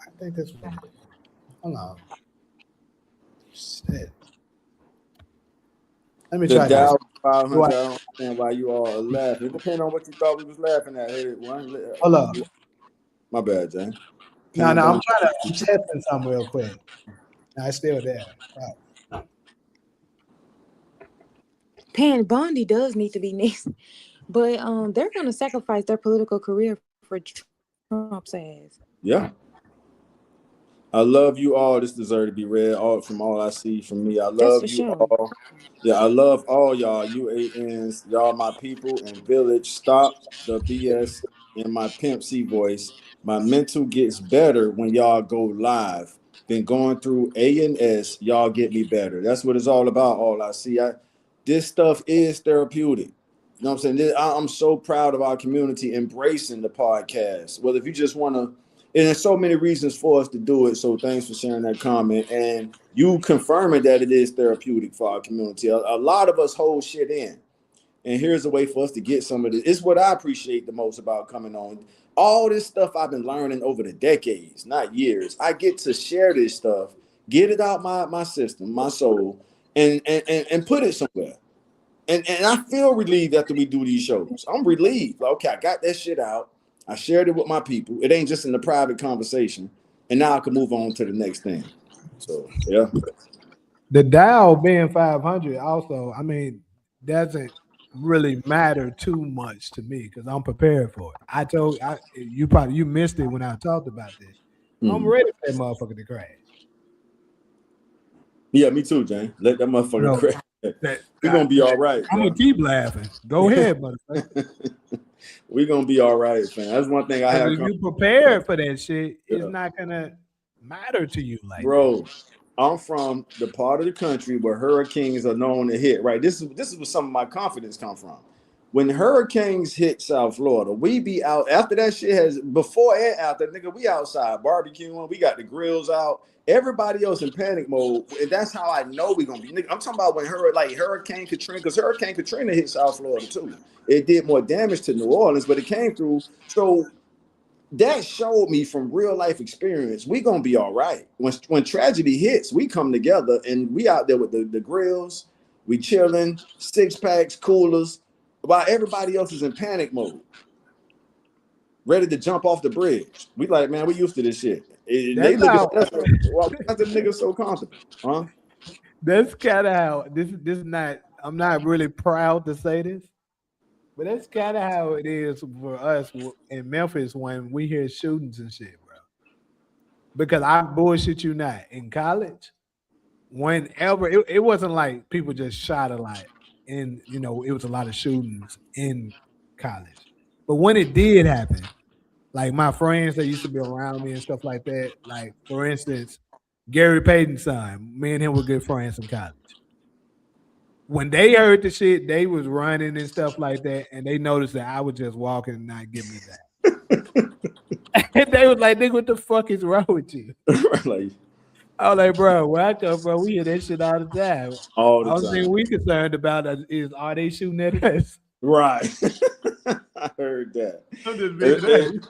I think that's what it is. Hold on. Shit. Let me The try this. Dow 500. Do I, I don't understand why you all are laughing. It depends on what you thought we was laughing at. Hey, hold up. my bad, Jane. No, Pan I'm Bun. testing something real quick. No, it's still there. Right. Pan Bondi does need to be next, but they're gonna sacrifice their political career for Trump's ass. Yeah. I love you all. This deserves to be read. From all I see from me. I That's for love you sure. all. Yeah, I love all y'all UANs, y'all my people and village. Stop the BS in my Pimp C voice. My mental gets better when y'all go live. Been going through A&S, y'all get me better. That's what it's all about. All I see. This stuff is therapeutic. You know what I'm saying? I'm so proud of our community embracing the podcast. Well, if you just want to And there's so many reasons for us to do it. So thanks for sharing that comment. And you confirming that it is therapeutic for our community. A lot of us hold shit in. And here's a way for us to get some of this. It's what I appreciate the most about coming on. All this stuff I've been learning over the decades, not years. I get to share this stuff, get it out my system, my soul, and put it somewhere. And I feel relieved after we do these shows. I'm relieved. Like, okay, I got that shit out. I shared it with my people. It ain't just in the private conversation. And now I can move on to the next thing. So, yeah. The Dow being 500 also, I mean, doesn't really matter too much to me because I'm prepared for it. You missed it when I talked about this. I'm ready for that motherfucker to crash. Yeah, me too, Jane. Let that motherfucker crash. We're gonna be all right. I'm gonna keep laughing. Go ahead, motherfucker. We're gonna be all right, man. That's one thing I have. If you prepared for that shit, it's not gonna matter to you, like bro. I'm from the part of the country where hurricanes are known to hit. Right. This is where some of my confidence come from. When hurricanes hit South Florida, we be out after that shit has before and after, nigga. We outside barbecuing. We got the grills out. Everybody else in panic mode. And that's how I know we're gonna be. Nigga, I'm talking about when Hurricane Katrina, because Hurricane Katrina hit South Florida too. It did more damage to New Orleans, but it came through. So that showed me from real life experience, we gonna be all right. When tragedy hits, we come together and we out there with the grills, we chilling, 6-packs, coolers, while everybody else is in panic mode, ready to jump off the bridge. We like, man, we used to this shit. They look at us like, why the niggas so comfortable, huh? That's kind of how this is not. I'm not really proud to say this, but that's kind of how it is for us in Memphis when we hear shootings and shit, bro. Because I bullshit you not. In college, whenever it wasn't like people just shot a lot, and it was a lot of shootings in college. But when it did happen, like my friends that used to be around me and stuff like that, like for instance, Gary Payton's son, me and him were good friends in college. When they heard the shit, they was running and stuff like that, and they noticed that I was just walking and not giving it back. And they was like, "Nigga, what the fuck is wrong with you?" Like, I was like, "Bro, where I come from, we hear that shit all the time. All the only thing we concerned about is are they shooting at us?" Right. I heard that. I'm just being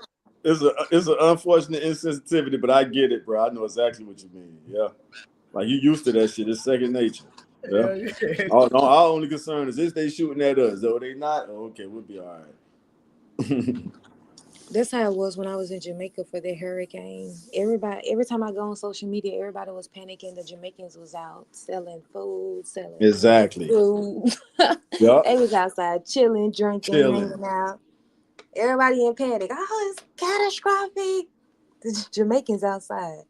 It's an unfortunate insensitivity, but I get it, bro. I know exactly what you mean. Yeah. Like you used to that shit. It's second nature. Yeah. Our only concern is they shooting at us. Though they not, okay, we'll be all right. That's how it was when I was in Jamaica for the hurricane. Every time I go on social media, everybody was panicking. The Jamaicans was out selling food, selling food. Yep. They was outside chilling, drinking, hanging out. Everybody in panic. Oh, it's catastrophic. The Jamaicans outside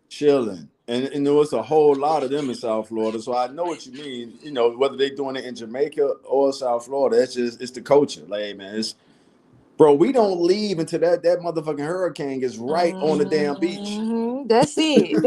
chilling. And there was a whole lot of them in South Florida. So I know what you mean. Whether they're doing it in Jamaica or South Florida, it's the culture. Like, hey, man, bro, we don't leave until that motherfucking hurricane is right on the damn beach. That's it.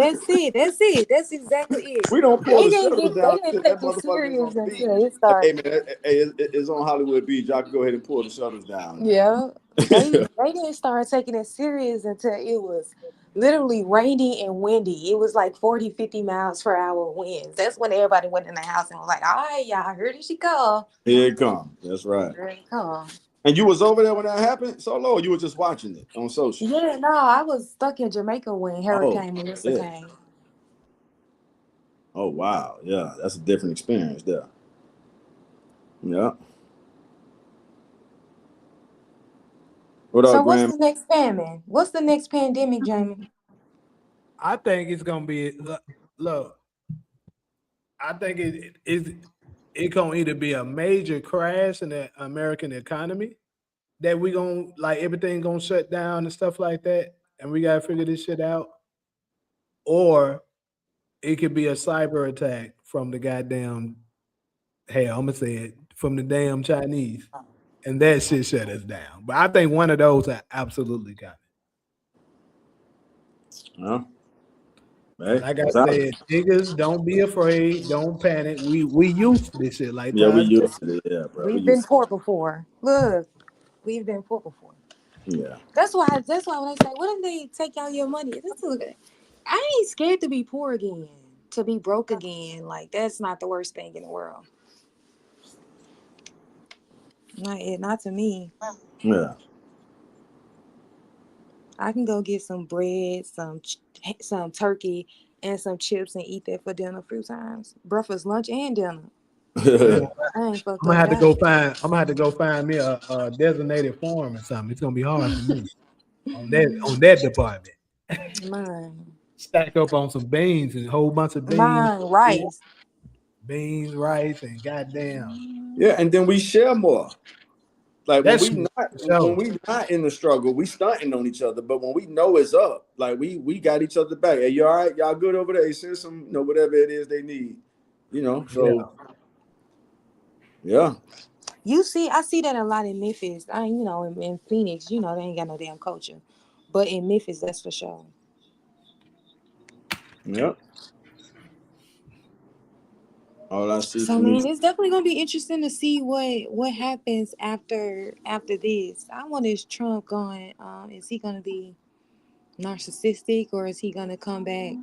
That's exactly it. We don't pull the shutters down until that motherfucker's on the beach. Hey, man, it's on Hollywood Beach. Y'all can go ahead and pull the shutters down. Yeah. They didn't start taking it serious until it was literally rainy and windy. It was like 40, 50 miles per hour winds. That's when everybody went in the house and was like, all right, y'all, here she come. Here it come. That's right. Here it come. And you was over there when that happened, Solo, or you were just watching it on social? Yeah, no, I was stuck in Jamaica when Hurricane Melissa came. Oh, wow. Yeah, that's a different experience there. Yeah. What up, Graham? What's the next famine? What's the next pandemic, Jamie? I think it's gonna be look. I think it's gonna either be a major crash in the American economy that we gonna like everything gonna shut down and stuff like that, and we gotta figure this shit out, or it could be a cyber attack from the goddamn hell. I'm gonna say it from the damn Chinese. And that shit shut us down. But I think one of those are absolutely coming. Well, hey, like I said, niggas, don't be afraid. Don't panic. We used to this shit like that. Yeah, we used to it. Yeah, bro. We've been poor before. Look, we've been poor before. Yeah. That's why when they say, what if they take out your money? I ain't scared to be poor again, to be broke again. Like, that's not the worst thing in the world. Not to me. Yeah. I can go get some bread, some turkey, and some chips and eat that for dinner a few times. Breakfast, lunch, and dinner. Man, I ain't fucked I'm gonna up have to about go it. find. I'm gonna have to go find me a designated farm or something. It's gonna be hard for me on that department. Mine. Stack up on some beans and a whole bunch of Mine, rice. rice, and goddamn. Yeah, and then we share more. Like That's for when sure. we not in the struggle, we stunting on each other. But when we know it's up, like we got each other back. Hey, you all right? Y'all good over there? Hey, send some, whatever it is they need. Yeah. Yeah. I see that a lot in Memphis. In Phoenix, they ain't got no damn culture. But in Memphis, that's for sure. Yep. All I see So from these. man, it's definitely gonna be interesting to see what happens after this. I wonder, is Trump going? Is he gonna be narcissistic, or is he gonna come back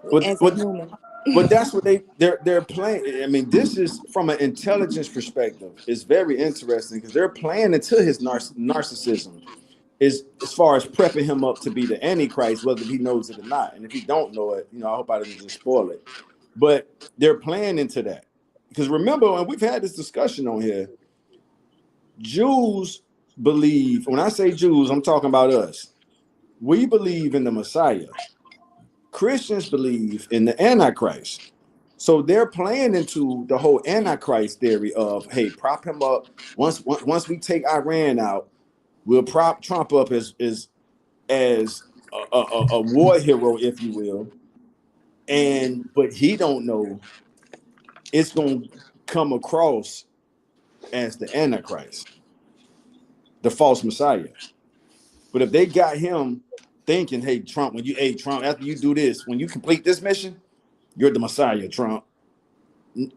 as a What human? But that's what they're playing. I mean, this is from an intelligence perspective. It's very interesting because they're playing into his narcissism, is as far as prepping him up to be the Antichrist, whether he knows it or not. And if he don't know it, I hope I didn't just spoil it. But they're playing into that because remember, and we've had this discussion on here. Jews believe. When I say Jews, I'm talking about us. We believe in the Messiah. Christians believe in the Antichrist. So they're playing into the whole Antichrist theory of, hey, prop him up. Once we take Iran out, we'll prop Trump up as a war hero, if you will. But he don't know it's gonna come across as the Antichrist, the false Messiah. But if they got him thinking, hey, Trump, after you do this, when you complete this mission, you're the Messiah, Trump.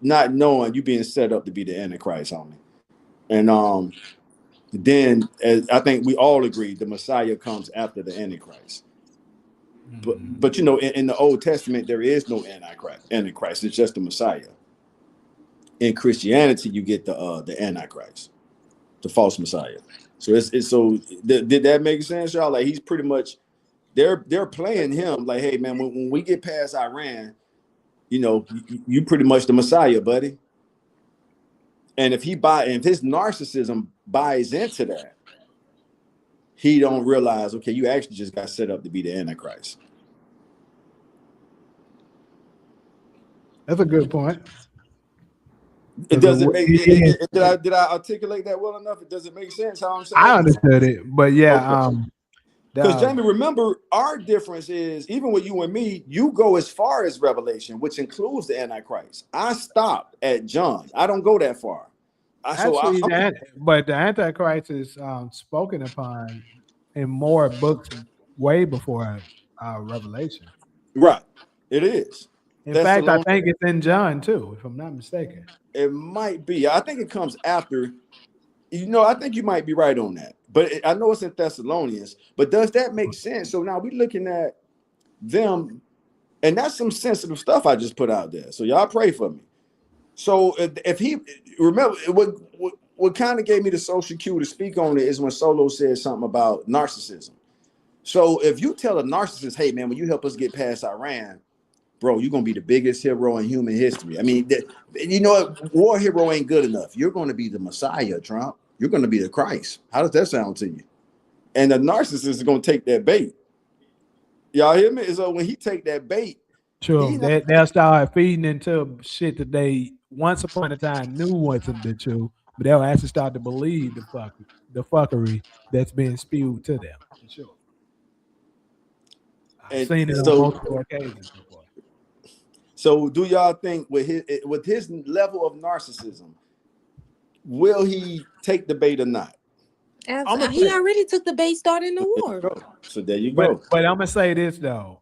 Not knowing you being set up to be the Antichrist, homie. And then, as I think we all agree, the Messiah comes after the Antichrist. But in the Old Testament, there is no Antichrist. It's just the Messiah. In Christianity, you get the Antichrist, the false Messiah. So did that make sense, y'all? Like, he's pretty much they're playing him like, hey man, when we get past Iran, you pretty much the Messiah, buddy. And if his narcissism buys into that, he don't realize, okay, you actually just got set up to be the Antichrist. That's a good point. It doesn't make did I articulate that well enough? It doesn't make sense how I'm saying I understood it, but yeah, okay. Because Jamie, remember, our difference is, even with you and me, you go as far as Revelation, which includes the Antichrist. I stop at John. I don't go that far. But the Antichrist is spoken upon in more books way before Revelation. Right. It is. In fact, I think it's in John too, if I'm not mistaken. It might be. I think it comes after. I think you might be right on that. But I know it's in Thessalonians. But does that make sense? So now we're looking at them, and that's some sensitive stuff I just put out there. So y'all pray for me. So if he remember what kind of gave me the social cue to speak on it is when Solo said something about narcissism. So if you tell a narcissist, hey man, when you help us get past Iran, bro, you're gonna be the biggest hero in human history. I mean, war hero ain't good enough. You're gonna be the Messiah, Trump. You're gonna be the Christ. How does that sound to you? And the narcissist is gonna take that bait. Y'all hear me? So when he take that bait, true, they'll start feeding into shit that they once upon a time knew wasn't the truth, but they'll actually start to believe the fuckery that's being spewed to them. For sure. I've seen it on multiple occasions before. So do y'all think with his level of narcissism, will he take the bait or not? He already took the bait starting the war. So there you go. But I'm gonna say this though.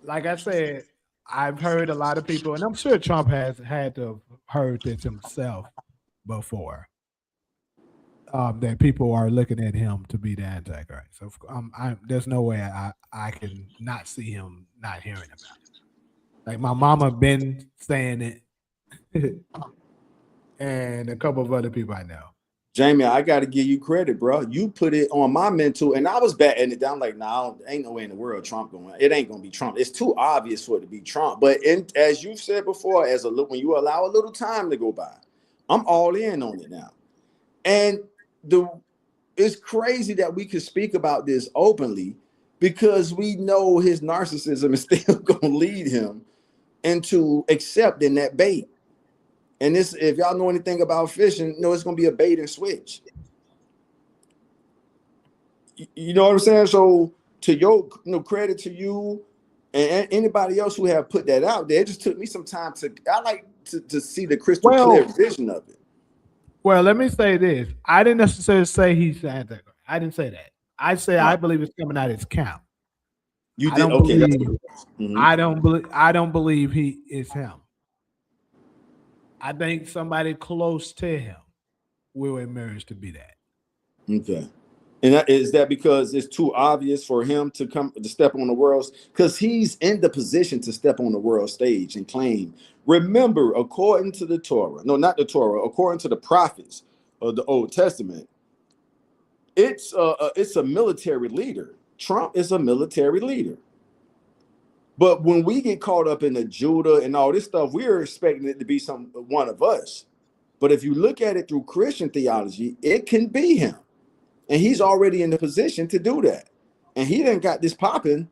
Like I said, I've heard a lot of people, and I'm sure Trump has had to have heard this himself before. that people are looking at him to be the Antichrist. So there's no way I can not see him not hearing about it. Like my mama been saying it, and a couple of other people I know. Jamie, I got to give you credit, bro. You put it on my mental, and I was batting it down like, nah, ain't no way in the world Trump going. It ain't gonna be Trump. It's too obvious for it to be Trump. But as you've said before, when you allow a little time to go by, I'm all in on it now. And it's crazy that we could speak about this openly because we know his narcissism is still gonna lead him into accepting that bait. And this, if y'all know anything about fishing, it's going to be a bait and switch. You know what I'm saying? So to your credit to you and anybody else who have put that out there, it just took me some time I like to see the crystal clear vision of it. Well, let me say this. I didn't necessarily say he's the Antichrist. I didn't say that. I said I believe it's coming out of his camp. You did? Okay. I don't believe he is him. I think somebody close to him will emerge to be that. Okay. And is that because it's too obvious for him to step on the world? Because he's in the position to step on the world stage and claim. Remember, according to the Torah, no, not the Torah, according to the prophets of the Old Testament, it's a military leader. Trump is a military leader. But when we get caught up in the Judah and all this stuff, we're expecting it to be one of us. But if you look at it through Christian theology, it can be him. And he's already in the position to do that. And he done got this popping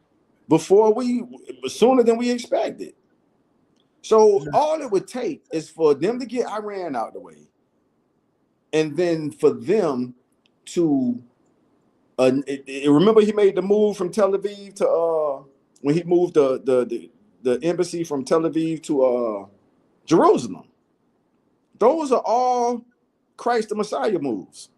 sooner than we expected. So all it would take is for them to get Iran out of the way. And then for them to, remember he made the move from Tel Aviv to, when he moved the embassy from Tel Aviv to Jerusalem. Those are all Christ the Messiah moves.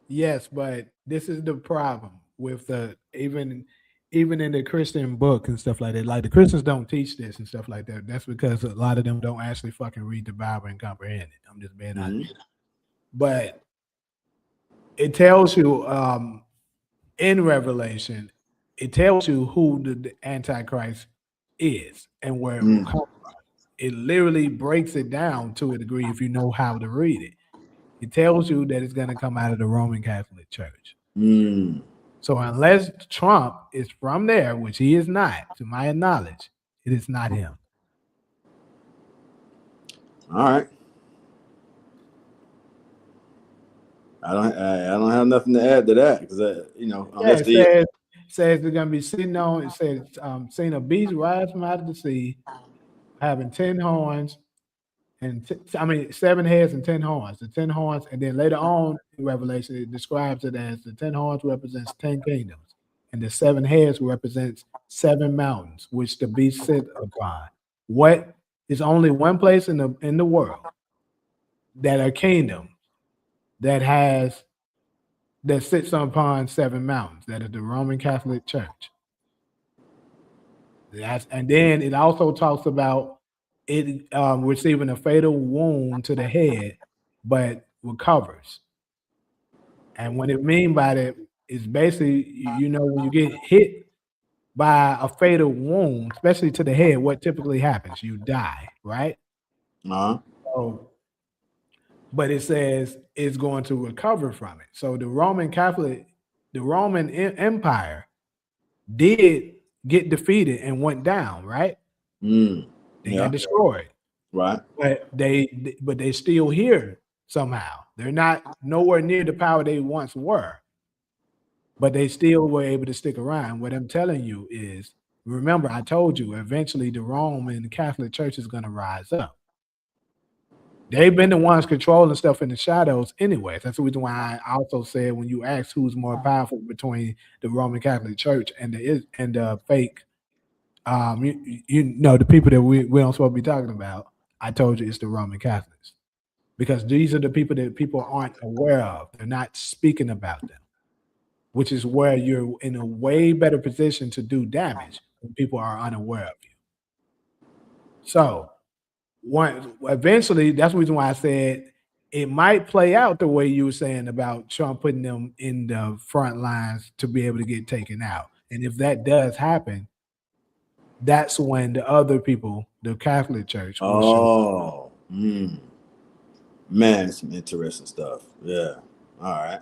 Yes, but this is the problem with even in the Christian book and stuff like that. Like the Christians don't teach this and stuff like that. That's because a lot of them don't actually fucking read the Bible and comprehend it. I'm just being honest. But it tells you in Revelation, it tells you who the Antichrist is and where it will come from. It literally breaks it down to a degree if you know how to read it. It tells you that it's going to come out of the Roman Catholic Church. So unless Trump is from there, which he is not, to my knowledge, it is not him. All right. I don't have nothing to add to that because it says they're going to be sitting on. It says seeing a beast rise from out of the sea, having 10 horns. And 7 heads and 10 horns. The 10 horns, and then later on in Revelation, it describes it as the 10 horns represents 10 kingdoms, and the 7 heads represents 7 mountains, which the beast sit upon. What is only one place in the world that a kingdom that sits upon 7 mountains? That is the Roman Catholic Church. And then it also talks about it receiving a fatal wound to the head, but recovers. And what it mean by that is basically, when you get hit by a fatal wound, especially to the head, what typically happens? You die, right? So, but it says it's going to recover from it. So the Roman Empire did get defeated and went down, right? They got destroyed, right? But they're still here somehow. They're not nowhere near the power they once were, but they still were able to stick around. What I'm telling you is, remember, I told you eventually the Roman Catholic Church is going to rise up. They've been the ones controlling stuff in the shadows, anyways. That's the reason why I also said when you ask who's more powerful between the Roman Catholic Church and the fake. The people that we don't supposed to be talking about, I told you it's the Roman Catholics, because these are the people that people aren't aware of. They're not speaking about them, which is where you're in a way better position to do damage when people are unaware of you. So eventually, that's the reason why I said it might play out the way you were saying about Trump putting them in the front lines to be able to get taken out. And if that does happen, that's when the other people, the Catholic Church, will show up. Oh, man, some interesting stuff. Yeah. All right.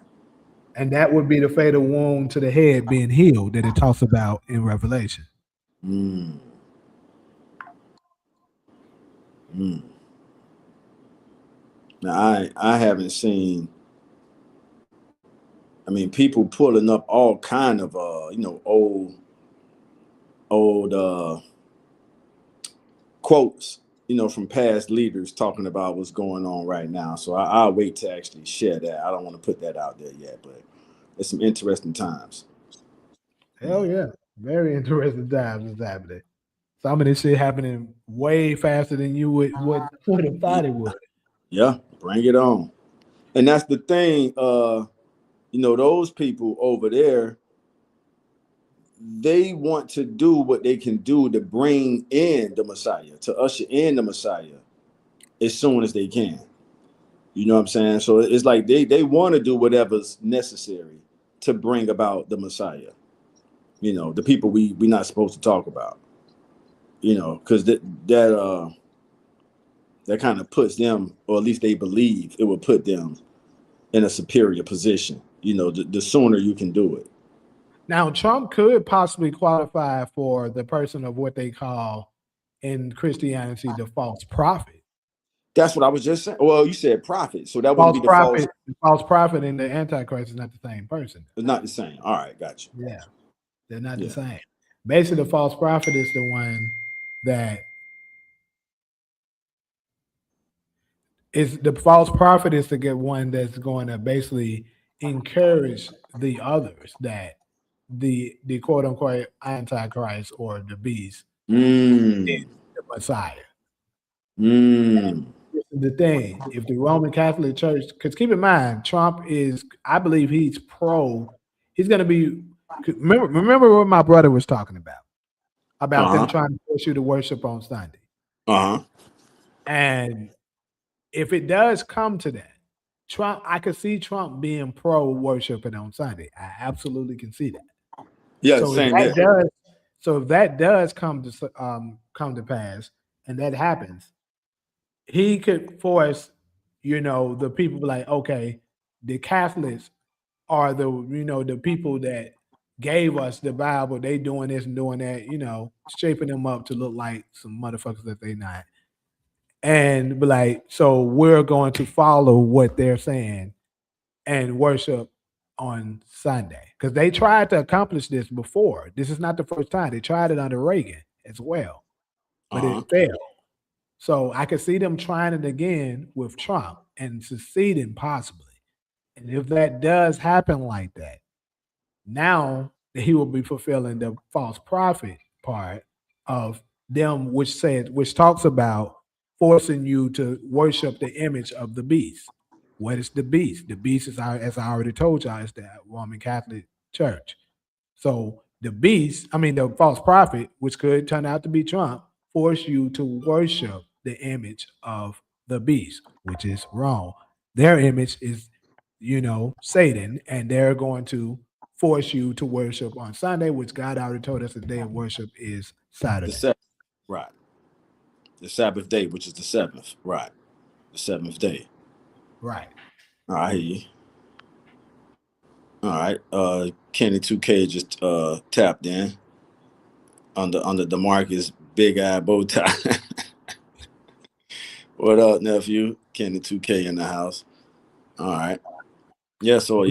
And that would be the fatal wound to the head being healed that it talks about in Revelation. Mm. Mm. Now, I haven't seen. I mean, people pulling up all kind of old quotes, from past leaders talking about what's going on right now. So I'll wait to actually share that. I don't want to put that out there yet, but it's some interesting times. Hell yeah. Very interesting times is happening. Some of this shit happening way faster than you would have thought it would. Yeah, bring it on. And that's the thing, those people over there, they want to do what they can do to bring in the Messiah, to usher in the Messiah as soon as they can. You know what I'm saying? So it's like they want to do whatever's necessary to bring about the Messiah. The people we're not supposed to talk about. Because that kind of puts them, or at least they believe it will put them in a superior position. The sooner you can do it. Now, Trump could possibly qualify for the person of what they call in Christianity the false prophet. That's what I was just saying. Well, you said prophet, so that wouldn't be the false. The false prophet and the Antichrist is not the same person. It's not the same. All right, gotcha. Yeah, they're not the same. Basically, the false prophet is the one that is the false prophet is the one that's going to basically encourage the others that the quote unquote Antichrist or the beast is the Messiah. The thing, if the Roman Catholic Church, because keep in mind, Trump is, I believe he's going to be, remember what my brother was talking about them trying to force you to worship on Sunday. And if it does come to that, I could see Trump being pro worshiping on Sunday. I absolutely can see that. Yeah, so same if there. if that does come to pass, and that happens, he could force, the people like, okay, the Catholics are the people that gave us the Bible. They doing this and doing that, shaping them up to look like some motherfuckers that they not. And be like, so we're going to follow what they're saying and worship on Sunday. Because they tried to accomplish this before. This is not the first time. They tried it under Reagan as well. But it failed. So I could see them trying it again with Trump and succeeding possibly. And if that does happen like that, now he will be fulfilling the false prophet part of them, which talks about forcing you to worship the image of the beast. What is the beast? The beast is, as I already told y'all, is the Roman Catholic Church. So the false prophet, which could turn out to be Trump, force you to worship the image of the beast, which is wrong. Their image is, Satan, and they're going to force you to worship on Sunday, which God already told us the day of worship is Saturday. Right. The Sabbath day, which is the seventh. Right. The seventh day. Right. I hear you. All right. Kenny 2K just tapped in under DeMarcus big eye bow tie. What up, nephew? Kenny 2K in the house. All right. Yeah, so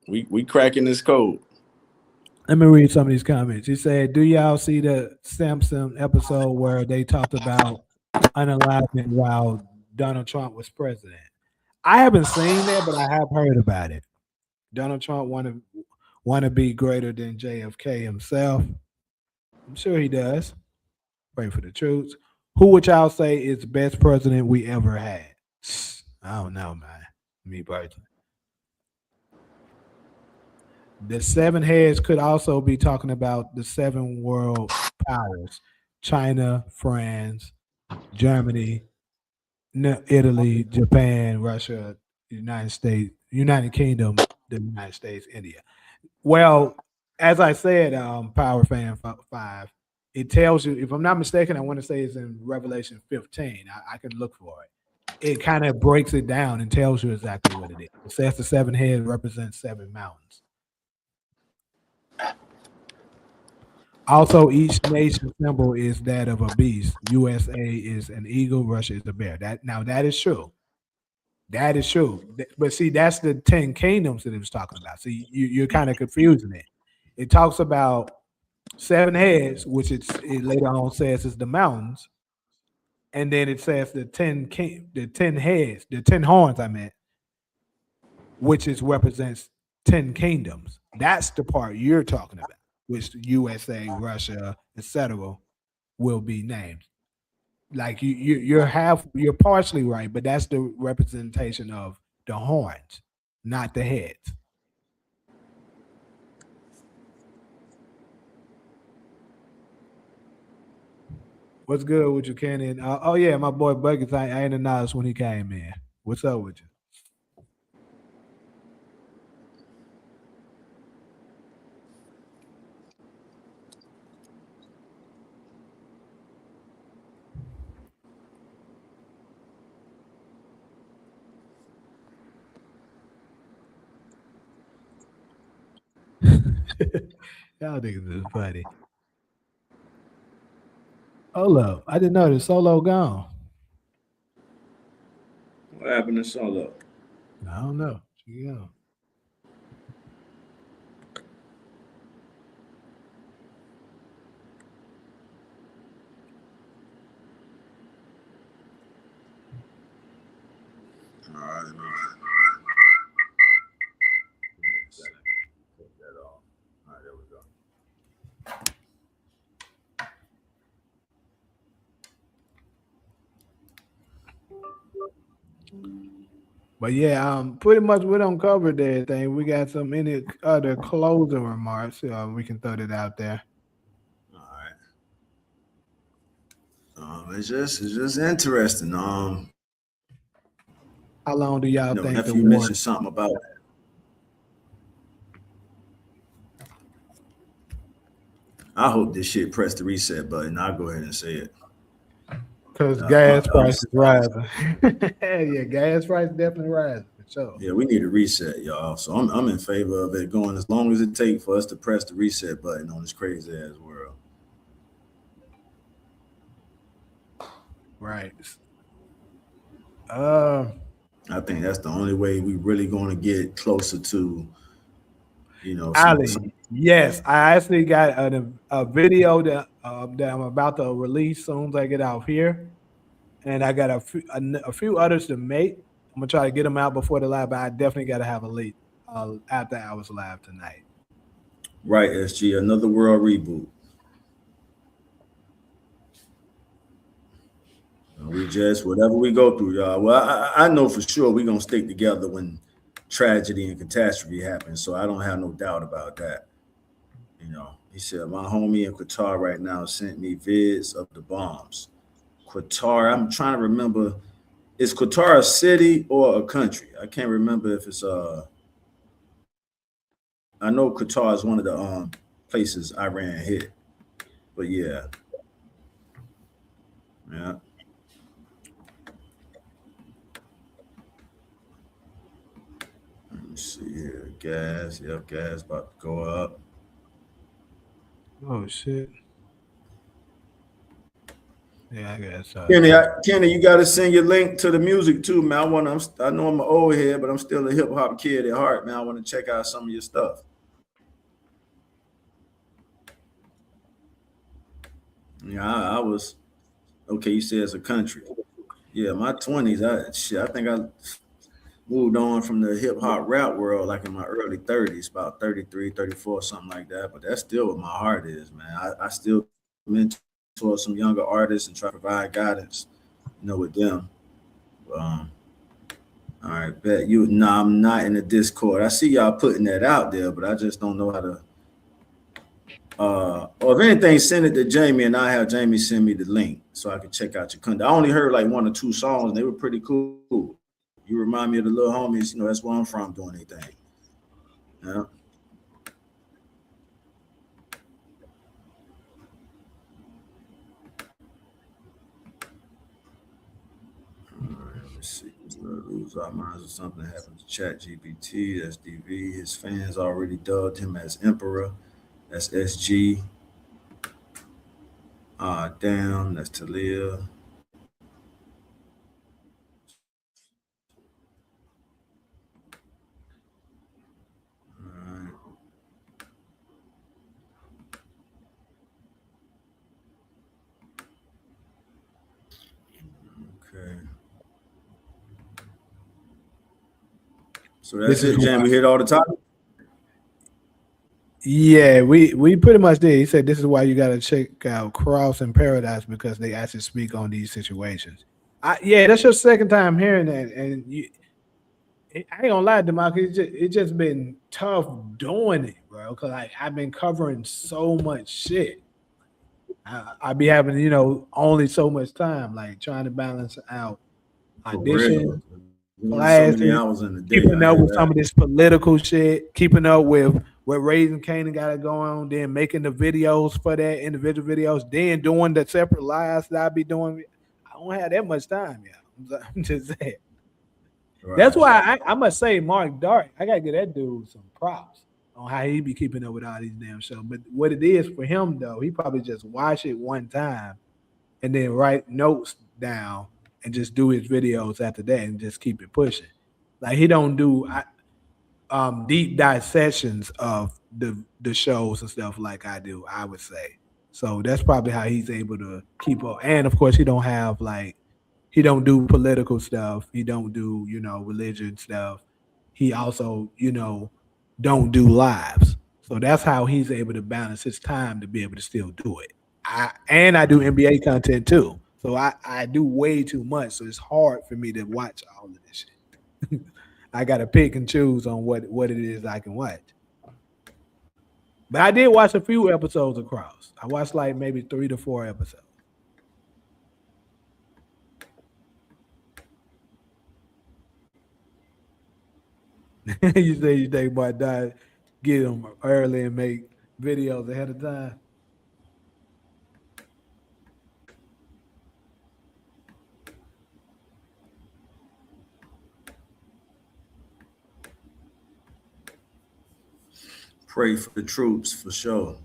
we cracking this code. Let me read some of these comments. He said, do y'all see the Samson episode where they talked about unalignment while Donald Trump was president? I haven't seen that, but I have heard about it. Donald Trump want to be greater than JFK himself. I'm sure he does. Pray for the truth. Who would y'all say is the best president we ever had? I don't know, man. Me personally. The seven heads could also be talking about the seven world powers: China, France, Germany, No, Italy, Japan, Russia, United States, United Kingdom, the United States, India. Well, as I said, Power Fan 5, it tells you, if I'm not mistaken, I want to say it's in Revelation 15. I can look for it. It kind of breaks it down and tells you exactly what it is. It says the seven heads represent seven mountains. Also, each nation symbol is that of a beast. USA is an eagle, Russia is a bear. That is true. That is true. But see, that's the 10 kingdoms that it was talking about. So you're kind of confusing it. It talks about seven heads, which it later on says is the mountains, and then it says the 10 heads, the 10 horns. I meant, which is represents 10 kingdoms. That's the part you're talking about, which USA, Russia, etc. will be named. Like you're partially right, but that's the representation of the horns, not the heads. What's good with you, Kenny? Oh yeah, my boy Buckets. I ain't acknowledged when he came in. What's up with you? Y'all niggas is funny. Hold up, I didn't know the solo gone. What happened to Solo? I don't know. Yeah. All right, let me take that off. All right, there we go. But yeah, pretty much we don't cover everything. We got some any other closing remarks. We can throw that out there. All right. It's just interesting. How long do y'all think the nephew war? mentioned something about. I hope this shit press the reset button. I'll go ahead and say it. Because gas prices rising. Yeah, gas prices definitely rising for sure. Yeah, we need a reset, y'all. So I'm in favor of it going as long as it takes for us to press the reset button on this crazy ass world. Right. I think that's the only way we really going to get closer to, Ali, yes, I actually got a video that I'm about to release soon as I get out here, and I got a few others to make. I'm gonna try to get them out before the live, but I definitely got to have a late after hours live tonight. Right, SG, another world reboot. We just whatever we go through, y'all. Well, I know for sure we're gonna stick together when tragedy and catastrophe happens. So I don't have no doubt about that. He said my homie in Qatar right now sent me vids of the bombs. Qatar, I'm trying to remember. Is Qatar a city or a country? I can't remember if it's I know Qatar is one of the places Iran hit, but yeah. Let me see here. Gas, yep, gas about to go up. Oh shit! Yeah, I guess. Kenny, you got to send your link to the music too, man. I know I'm an old head, but I'm still a hip hop kid at heart, man. I want to check out some of your stuff. Yeah, I was okay. You say it's a country. Yeah, my 20s. I think I moved on from the hip hop rap world like in my early 30s, about 33, 34, something like that. But that's still what my heart is, man. I still mentor some younger artists and try to provide guidance, with them. Um, all right, bet you. No, I'm not in the Discord. I see y'all putting that out there, but I just don't know how to Or if anything, send it to Jamie, and I have Jamie send me the link so I can check out your content. I only heard like 1 or 2 songs, and they were pretty cool. You remind me of the little homies. You know, that's where I'm from doing anything. Yeah. Let's see. Lose our minds or something happened to Chat GPT. That's DV. His fans already dubbed him as Emperor. That's SG. Damn. That's Talia. Okay. So that's it, Jan. We hit all the topics. Yeah, we pretty much did. He said this is why you got to check out Cross and Paradise because they actually speak on these situations. Yeah, that's your second time hearing that, and I ain't gonna lie, DeMarcus, it's just been tough doing it, bro. Because I've been covering so much shit. I be having only so much time, like trying to balance out auditions, classes, so many hours in the day. keeping up with some of this political shit, keeping up with what Raising Canaan got it going on, then making the videos for that, individual videos, then doing the separate lives that I be doing. I don't have that much time, yeah. I'm just saying. Right. That's why I must say Mark Dark, I gotta give that dude some props on how he be keeping up with all these damn shows. But what it is for him though, he probably just watch it one time and then write notes down and just do his videos after that and just keep it pushing. Like he don't do deep dissections of the shows and stuff like I do, I would say. So that's probably how he's able to keep up. And of course he don't do political stuff. He don't do, religion stuff. He also, don't do lives. So that's how he's able to balance his time to be able to still do it. I do NBA content too. So I do way too much. So it's hard for me to watch all of this shit. I got to pick and choose on what it is I can watch. But I did watch a few episodes of Cross. I watched like maybe 3 to 4 episodes. You say you think about that, get them early and make videos ahead of time. Pray for the troops for sure.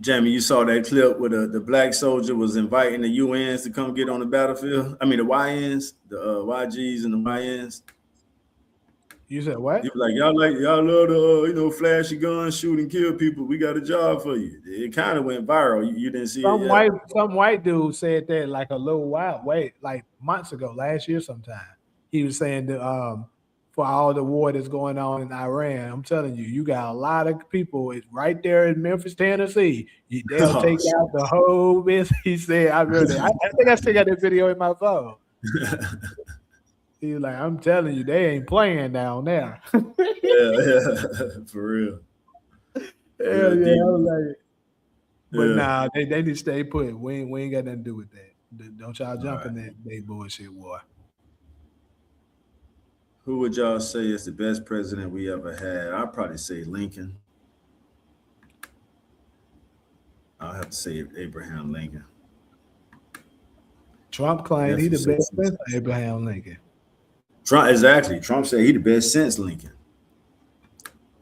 Jamie, you saw that clip where the black soldier was inviting the UNs to come get on the battlefield. I mean the YNs, the YGs and the YNs. You said what? You like y'all love to flash your guns, shoot and kill people. We got a job for you. It kind of went viral. You didn't see it yet? Some white dude said that like a little while, like months ago, last year sometime. He was saying that for all the war that's going on in Iran, I'm telling you, you got a lot of people right there in Memphis, Tennessee. They'll take out the whole business. He said, I think I still got that video in my phone. He was like, I'm telling you, they ain't playing down there. yeah, for real. Hell yeah, I was like, but nah, they need to stay put. We ain't got nothing to do with that. Don't y'all jump in that bullshit war. Who would y'all say is the best president we ever had? I'd probably say Lincoln. I'll have to say Abraham Lincoln. Trump claimed he the best since Abraham Lincoln. Trump said he the best since Lincoln.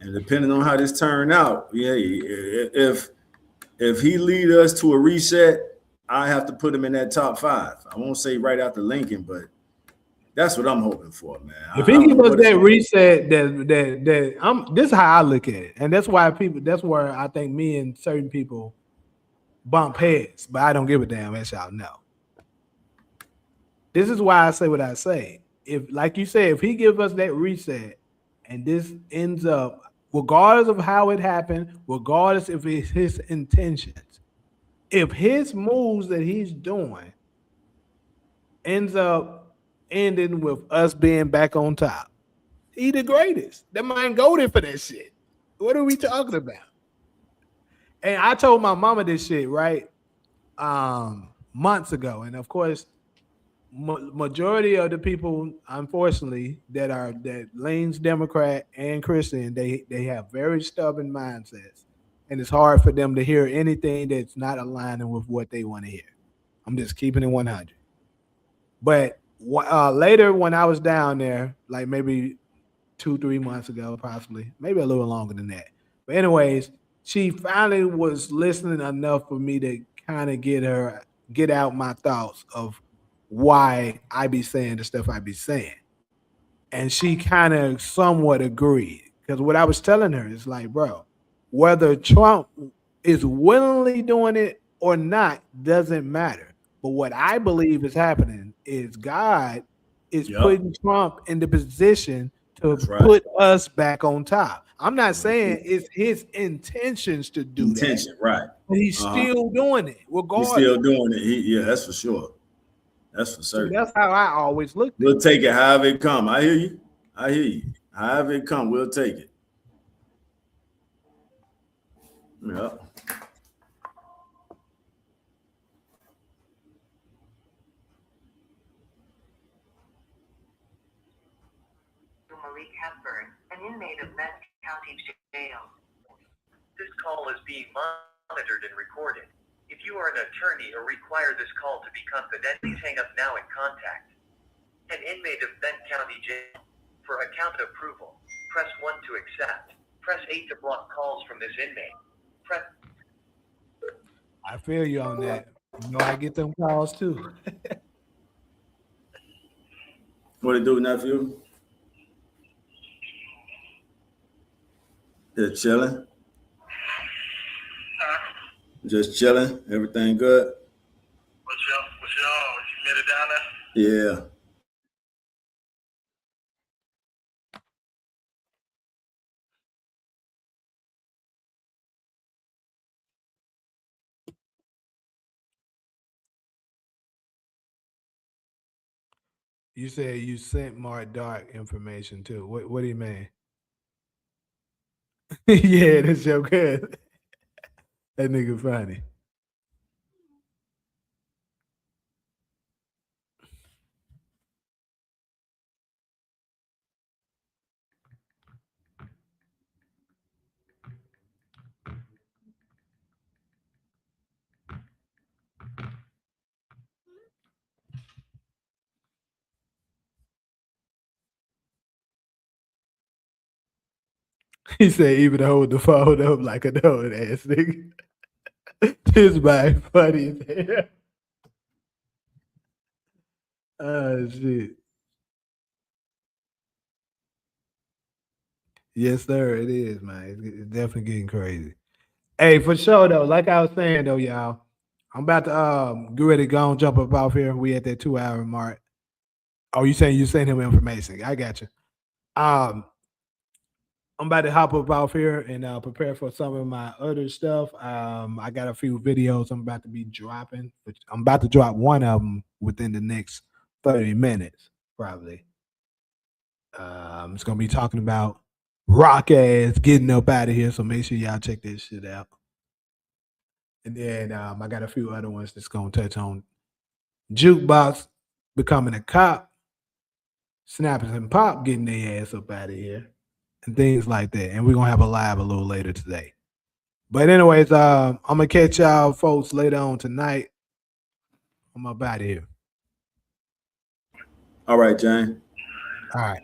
And depending on how this turned out, yeah, if he lead us to a reset, I have to put him in that top 5. I won't say right after Lincoln, but that's what I'm hoping for, man. If he give us that reset, this is how I look at it, and that's where I think me and certain people bump heads, but I don't give a damn, as y'all know. This is why I say what I say. If, like you said, if he give us that reset, and this ends up, regardless of how it happened, regardless if it's his intentions, if his moves that he's doing ends up ending with us being back on top, he the greatest. That man go there for that shit. What are we talking about? And I told my mama this shit, right? Months ago. And of course, majority of the people, unfortunately, that leans Democrat and Christian, they have very stubborn mindsets. And it's hard for them to hear anything that's not aligning with what they want to hear. I'm just keeping it 100. But later, when I was down there, like maybe 2-3 months ago, possibly, maybe a little longer than that. But anyways, she finally was listening enough for me to kind of get out my thoughts of why I be saying the stuff I be saying. And she kind of somewhat agreed. Because what I was telling her is like, bro, whether Trump is willingly doing it or not doesn't matter. But what I believe is happening is God is putting Trump in the position to put us back on top. I'm not saying it's his intentions to do that. Right. But he's still doing it, regardless. He's still doing it. Yeah, that's for sure. That's for certain. So that's how I always looked at it. We'll take it however it come. I hear you. However it come, we'll take it. Yeah. An inmate of Met County Jail. This call is being monitored and recorded. If you are an attorney or require this call to be confidential, please hang up now and contact an inmate of Met County Jail. For account approval, press 1 to accept. Press 8 to block calls from this inmate. I feel you on that. You know, I get them calls too. What it do, nephew? Just chilling. Just chilling. Everything good. What's y'all? You made it down there? Yeah. You said you sent more dark information too. What do you mean? Yeah, that's your good. That nigga funny. He said even hold the phone up like a old ass nigga. This man funny as hell. Oh shit. Yes, sir. It is, man. It's definitely getting crazy. Hey, for sure though. Like I was saying though, y'all, I'm about to get ready to go and jump up off here. We at that 2-hour mark. Oh, you saying you sent him information? I got you. I'm about to hop up off here and prepare for some of my other stuff. I got a few videos I'm about to be dropping. Which I'm about to drop one of them within the next 30 minutes, probably. It's gonna be talking about rock ass getting up out of here. So make sure y'all check this shit out. And then I got a few other ones that's gonna touch on Jukebox becoming a cop, Snappers and Pop getting their ass up out of here, and things like that. And we're gonna have a live a little later today. But anyways, I'm gonna catch y'all folks later on tonight. I'm up out of here. All right, Jane. All right.